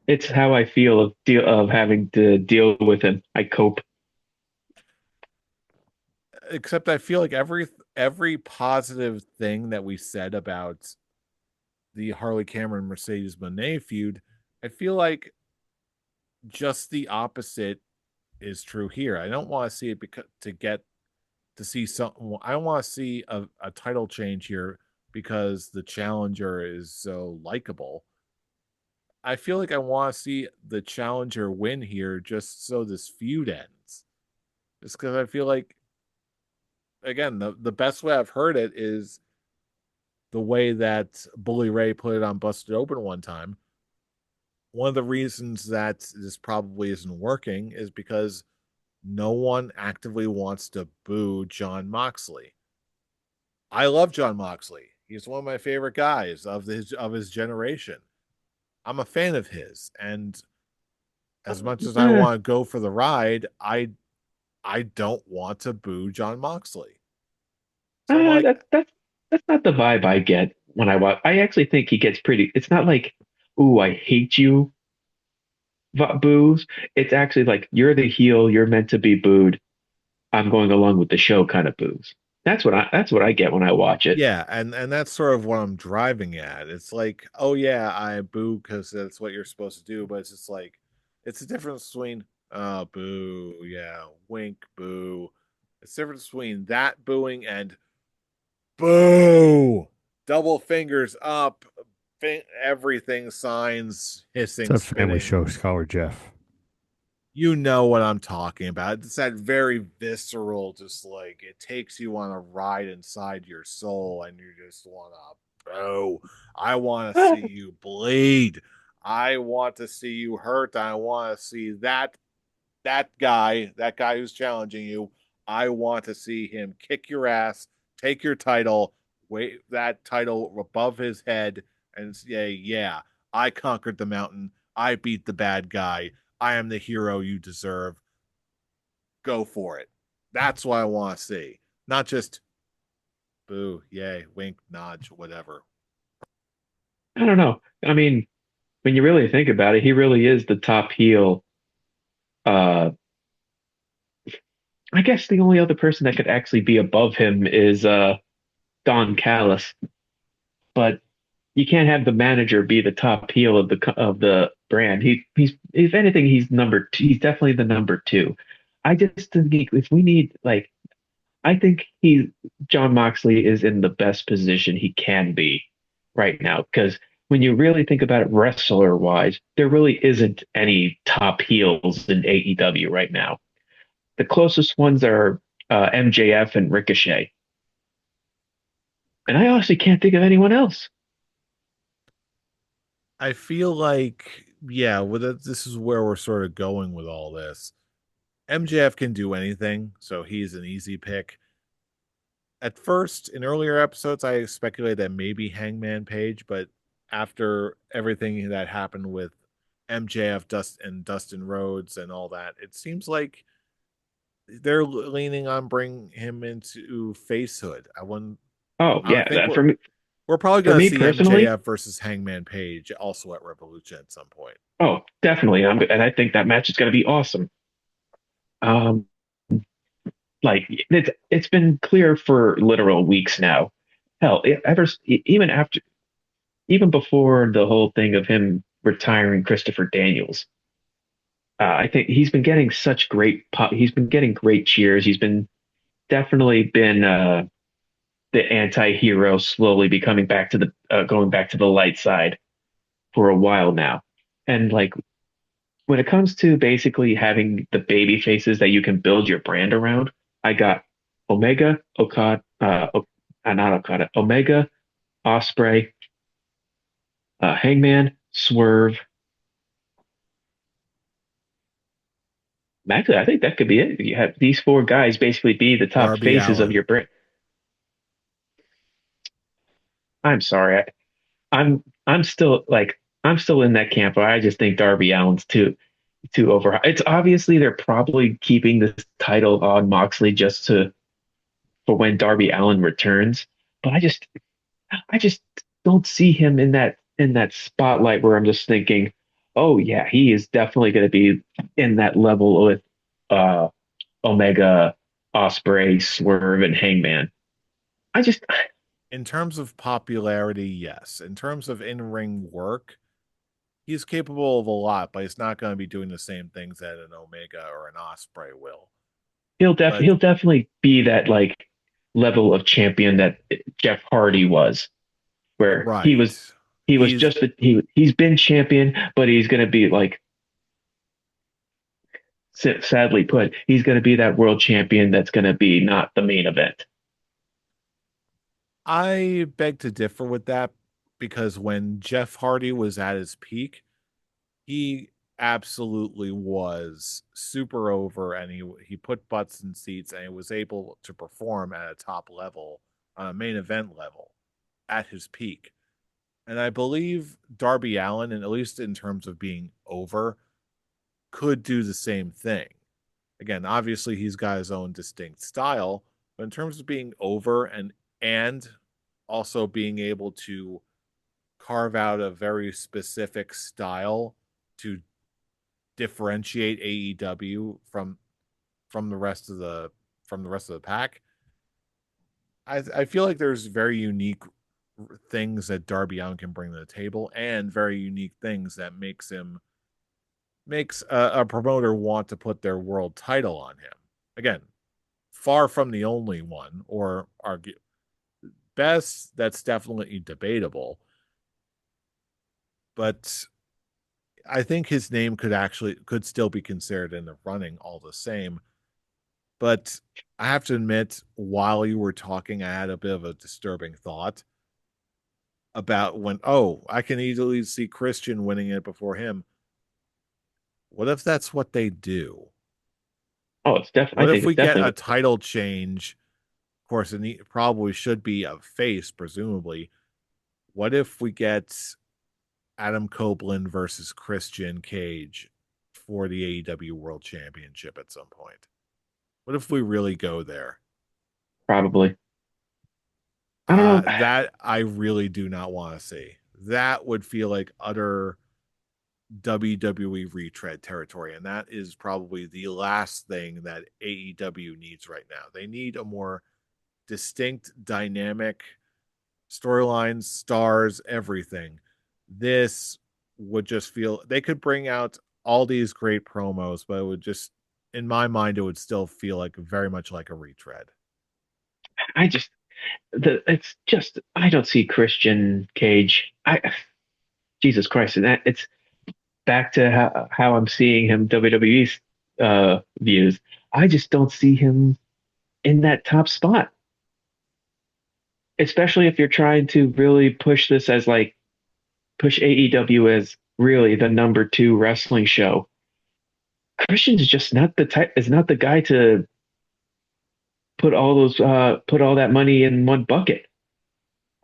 It's how I feel of having to deal with him. I cope. Except I feel like every positive thing that we said about the Harley Cameron Mercedes Monet feud, I feel like just the opposite is true here. I don't want to see it because to get to see something. I want to see a title change here because the challenger is so likable. I feel like I want to see the challenger win here just so this feud ends. Just because I feel like, again, the best way I've heard it is the way that Bully Ray put it on Busted Open one time. One of the reasons that this probably isn't working is because no one actively wants to boo John Moxley. I love John Moxley. He's one of my favorite guys of his generation. I'm a fan of his, and as much as I Eh, want to go for the ride, I don't want to boo John Moxley. So I'm like, that's not the vibe I get when I watch. I actually think he gets pretty. It's not like, ooh, I hate you, boos. It's actually like you're the heel. You're meant to be booed. I'm going along with the show kind of boos. That's what I get when I watch it. yeah, and that's sort of what I'm driving at. It's like, oh yeah, I boo because that's what you're supposed to do, but it's just like it's a difference between boo, yeah, wink, boo. It's a difference between that booing and boo. Double fingers up, everything signs, It's hissing, a family spitting. show, Scholar Jeff. You know what I'm talking about. It's that very visceral, just like it takes you on a ride inside your soul, and you just want to boo. I want to see you bleed. I want to see you hurt. I want to see that guy who's challenging you. I want to see him kick your ass, take your title, wave that title above his head, and say, "Yeah, I conquered the mountain. I beat the bad guy. I am the hero you deserve. Go for it." That's what I want to see, not just boo, yay, wink, nudge, whatever. I don't know. I mean, when you really think about it, he really is the top heel. Uh, I guess the only other person that could actually be above him is Don Callis, but you can't have the manager be the top heel of the brand. He's if anything, he's number two. He's definitely the number two. I just think if we need like, I think John Moxley is in the best position he can be right now because when you really think about it, wrestler wise, there really isn't any top heels in AEW right now. The closest ones are MJF and Ricochet, and I honestly can't think of anyone else. I feel like, yeah, this is where we're sort of going with all this. MJF can do anything, so he's an easy pick. At first, in earlier episodes, I speculated that maybe Hangman Page, but after everything that happened with MJF, Dustin Rhodes, and all that, it seems like they're leaning on bring him into facehood. Oh I would yeah, think we're probably for going to me see personally, MJF versus Hangman Page also at Revolution at some point. oh definitely, and I think that match is going to be awesome. Um, Like it's been clear for literal weeks now. Hell, even after even before the whole thing of him retiring Christopher Daniels, I think he's been getting such great he's been getting great cheers. He's been definitely been the anti-hero, slowly becoming back to the going back to the light side for a while now. And like when it comes to basically having the baby faces that you can build your brand around, I got Omega, Okada, not Okada, Omega, Osprey, Hangman, Swerve. Actually, I think that could be it. You have these four guys basically be the top Darby faces of Allen. your brand. I'm sorry. I'm still like I'm still in that camp where I just think Darby Allen's too over. It's obviously they're probably keeping this title on Moxley just to for when Darby Allen returns. But I just don't see him in that spotlight where I'm just thinking, oh yeah, he is definitely going to be in that level with uh Omega, Osprey, Swerve, and Hangman. I just In terms of popularity, yes. In terms of in-ring work, he's capable of a lot, but he's not going to be doing the same things that an Omega or an Osprey will. But he'll definitely be that like level of champion that Jeff Hardy was, where right, he was he's just he's been champion, but he's going to be like sadly put, he's going to be that world champion that's going to be not the main event. I beg to differ with that because when Jeff Hardy was at his peak, he absolutely was super over and he put butts in seats and he was able to perform at a top level on a main event level at his peak. And I believe Darby Allen, and at least in terms of being over, could do the same thing. Again, obviously he's got his own distinct style, but in terms of being over and also being able to carve out a very specific style to differentiate AEW from the rest of the pack. I feel like there's very unique things that Darby Allin can bring to the table, and very unique things that makes a promoter want to put their world title on him. Again, far from the only one, or argue best. That's definitely debatable, but I think his name could still be considered in the running all the same. But I have to admit, while you were talking, I had a bit of a disturbing thought about when, oh, I can easily see Christian winning it before him. What if that's what they do? Oh, it's definitely. I What think if it's we get definitely a what. title change? Of course, and he probably should be a face, presumably. What if we get Adam Copeland versus Christian Cage for the AEW World Championship at some point? What if we really go there? Probably. I don't know. That I really do not want to see. That would feel like utter WWE retread territory, and that is probably the last thing that AEW needs right now. They need a more distinct, dynamic storylines, stars, everything. This would just feel they could bring out all these great promos, but it would just, in my mind, it would still feel like very much like a retread. I just it's just I don't see Christian Cage. I Jesus Christ, and that it's back to how I'm seeing him WWE's views. I just don't see him in that top spot, especially if you're trying to really push this as like push AEW as really the number two wrestling show. Christian's just not the type is not the guy to put all that money in one bucket.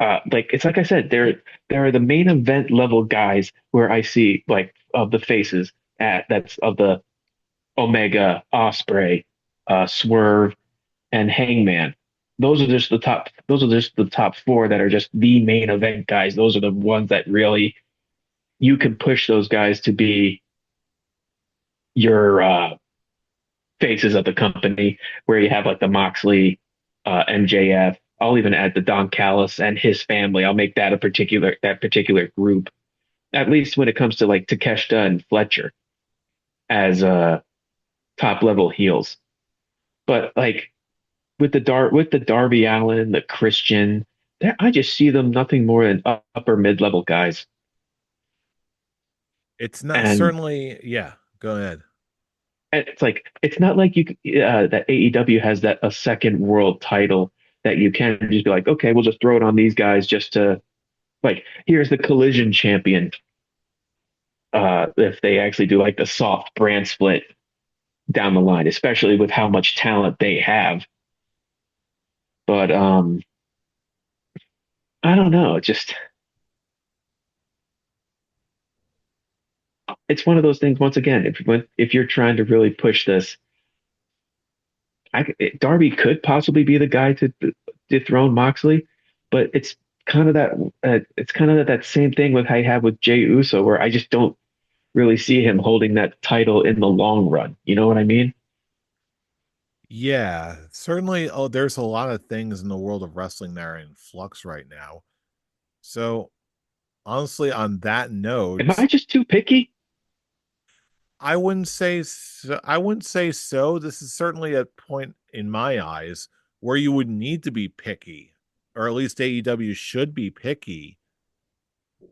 Like it's like I said, there are the main event level guys where I see like of the faces at that's of the Omega, Osprey, Swerve, and Hangman. Those are just the top four that are just the main event guys. Those are the ones that really you can push those guys to be your faces of the company, where you have like the Moxley, MJF. I'll even add the Don Callis and his family. I'll make that particular group, at least when it comes to like Takeshita and Fletcher as top level heels. But like with the Darby Allen, the Christian, I just see them nothing more than upper mid level guys. It's not And certainly, yeah, go ahead. it's like it's not like that AEW has that a second world title that you can just be like, okay, we'll just throw it on these guys just to like here's the collision champion. If they actually do like the soft brand split down the line, especially with how much talent they have. But I don't know. It's one of those things. Once again, if you're trying to really push this, Darby could possibly be the guy to dethrone Moxley, but it's kind of that same thing with I have with Jey Uso, where I just don't really see him holding that title in the long run. You know what I mean? Yeah, certainly. Oh, there's a lot of things in the world of wrestling that are in flux right now. So, honestly, on that Am note, I just too picky? I wouldn't say so. I wouldn't say so. This is certainly a point in my eyes where you would need to be picky, or at least AEW should be picky,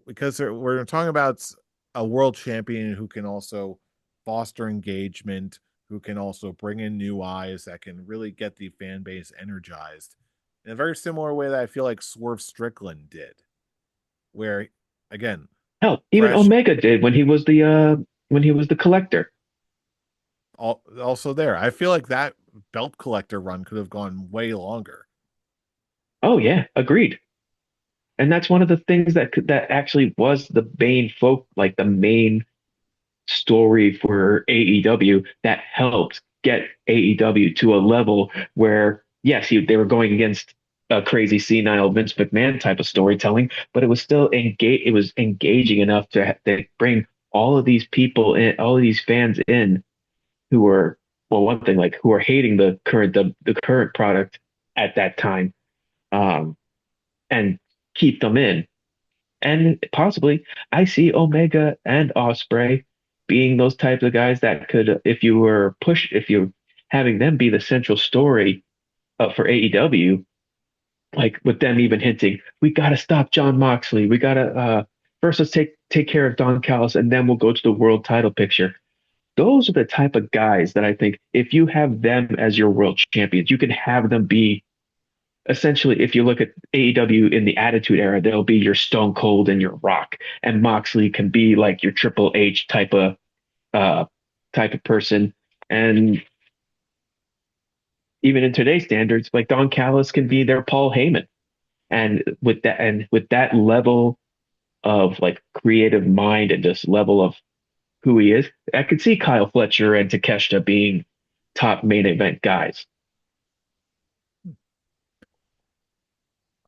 because we're talking about a world champion who can also foster engagement, who can also bring in new eyes that can really get the fan base energized in a very similar way that I feel like Swerve Strickland did, where again, Hell, even fresh, Omega did when he was the collector. also there. I feel like that belt collector run could have gone way longer. Oh yeah, agreed. And that's one of the things that actually was the main story for AEW that helped get AEW to a level where, yes, they were going against a crazy senile Vince McMahon type of storytelling, but it was still It was engaging enough to bring all of these people in, all of these fans in who were, well, one thing like who are hating the current product at that time, um, and keep them in. And possibly, I see Omega and Osprey being those types of guys that could, if you're having them be the central story for AEW, like with them even hinting, we got to stop John Moxley. We got to first let's take care of Don Callis, and then we'll go to the world title picture. Those are the type of guys that I think if you have them as your world champions, you can have them be essentially, if you look at AEW in the Attitude Era, they'll be your Stone Cold and your Rock, and Moxley can be like your Triple H uh type of person. And even in today's standards, like Don Callis can be their Paul Heyman. And with that level of like creative mind and just level of who he is, I could see Kyle Fletcher and Takeshita being top main event guys.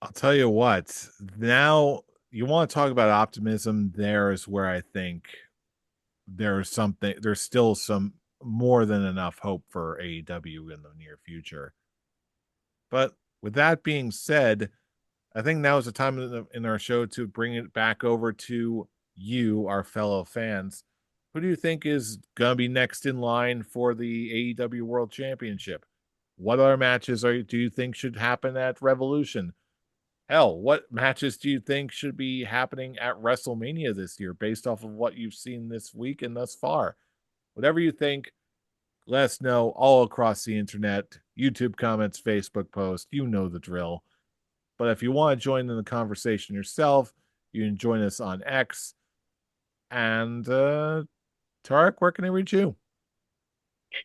I'll tell you what, now you want to talk about optimism. There is where I think there's still some more than enough hope for AEW in the near future. But with that being said, I think now is the time in our show to bring it back over to you, our fellow fans. Who do you think is going to be next in line for the AEW World Championship? What other matches do you think should happen at Revolution? Hell, what matches do you think should be happening at WrestleMania this year based off of what you've seen this week and thus far? Whatever you think, let us know all across the internet, YouTube comments, Facebook posts, you know the drill. But if you want to join in the conversation yourself, you can join us on X. And Tarek, where can I reach you?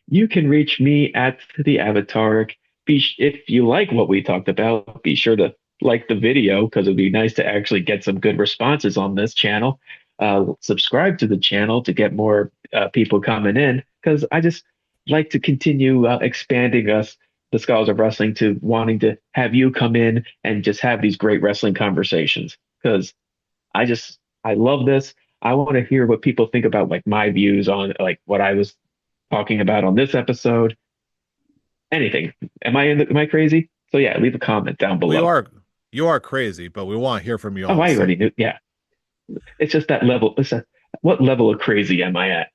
You can reach me at the Avatar. If you like what we talked about, be sure to like the video because it'd be nice to actually get some good responses on this channel. Subscribe to the channel to get more people coming in because I just like to continue expanding the Scholars of Wrestling, to wanting to have you come in and just have these great wrestling conversations because I love this. I want to hear what people think about like my views on like what I was talking about on this episode. anything. Am I crazy? So yeah, leave a comment down Well, below. you are crazy, but we want to hear from you Oh, on I already some. knew. Yeah, it's just that level. What level of crazy am I at?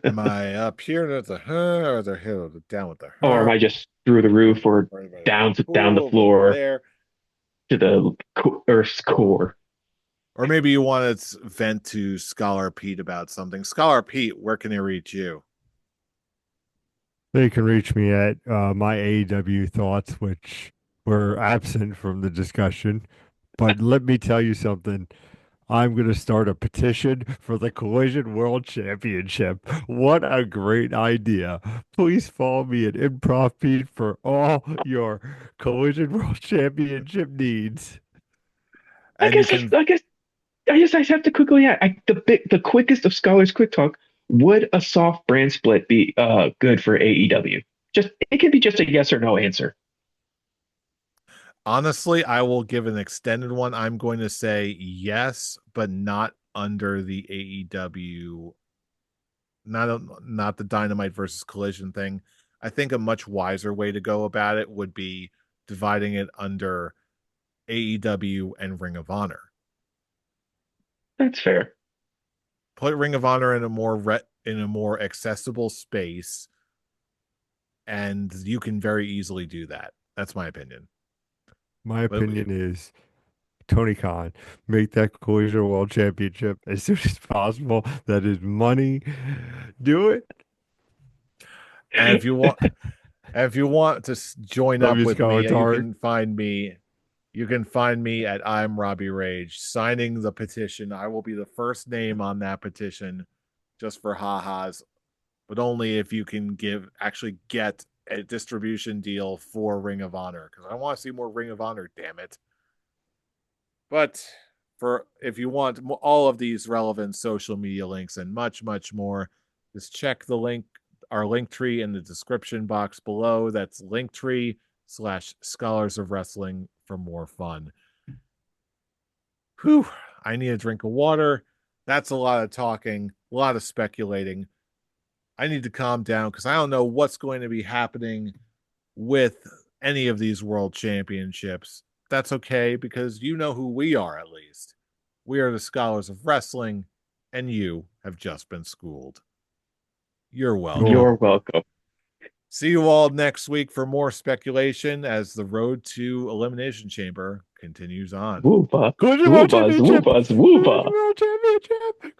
Am I up here at the or the hill, down with the Or am I just through the roof or or about down the cool over floor there? to the Earth's core? Or maybe you want to vent to Scholar Pete about something. Scholar Pete, where can he reach you? They can reach me at my AEW thoughts, which were absent from the discussion. But let me tell you something. I'm going to start a petition for the Collision World Championship. What a great idea. Please follow me at Improv Pete for all your Collision World Championship needs. I And you guess can I have to quickly add the quickest of Scholars Quick Talk. Would a soft brand split be good for AEW? Just it can be just a yes or no answer. honestly, I will give an extended one. I'm going to say yes, but not under the AEW, not the Dynamite versus Collision thing. I think a much wiser way to go about it would be dividing it under AEW and Ring of Honor. That's fair. Put Ring of Honor in in a more accessible space, and you can very easily do that. That's my opinion. My But opinion is Tony Khan, make that Collision World Championship as soon as possible. That is money. Do it. and if you want to join Love up you, with me, Scholar you Tart. can find me. You can find me at I'm Robbie Rage signing the petition. I will be the first name on that petition, just for ha-has, but only if you can actually get a distribution deal for Ring of Honor, because I want to see more Ring of Honor. Damn it! But for if you want all of these relevant social media links and much more, just check our link tree in the description box below. That's linktree/Scholars of Wrestling for more fun. Whew, I need a drink of water. That's a lot of talking, a lot of speculating. I need to calm down because I don't know what's going to be happening with any of these world championships. That's okay because you know who we are at least. We are the Scholars of Wrestling, and you have just been schooled. You're You're You're welcome. welcome. See you all next week for more speculation as the road to Elimination Chamber continues on. Woofa, Collision World woobas, Championship. woobas, Collision wooba. World Championship.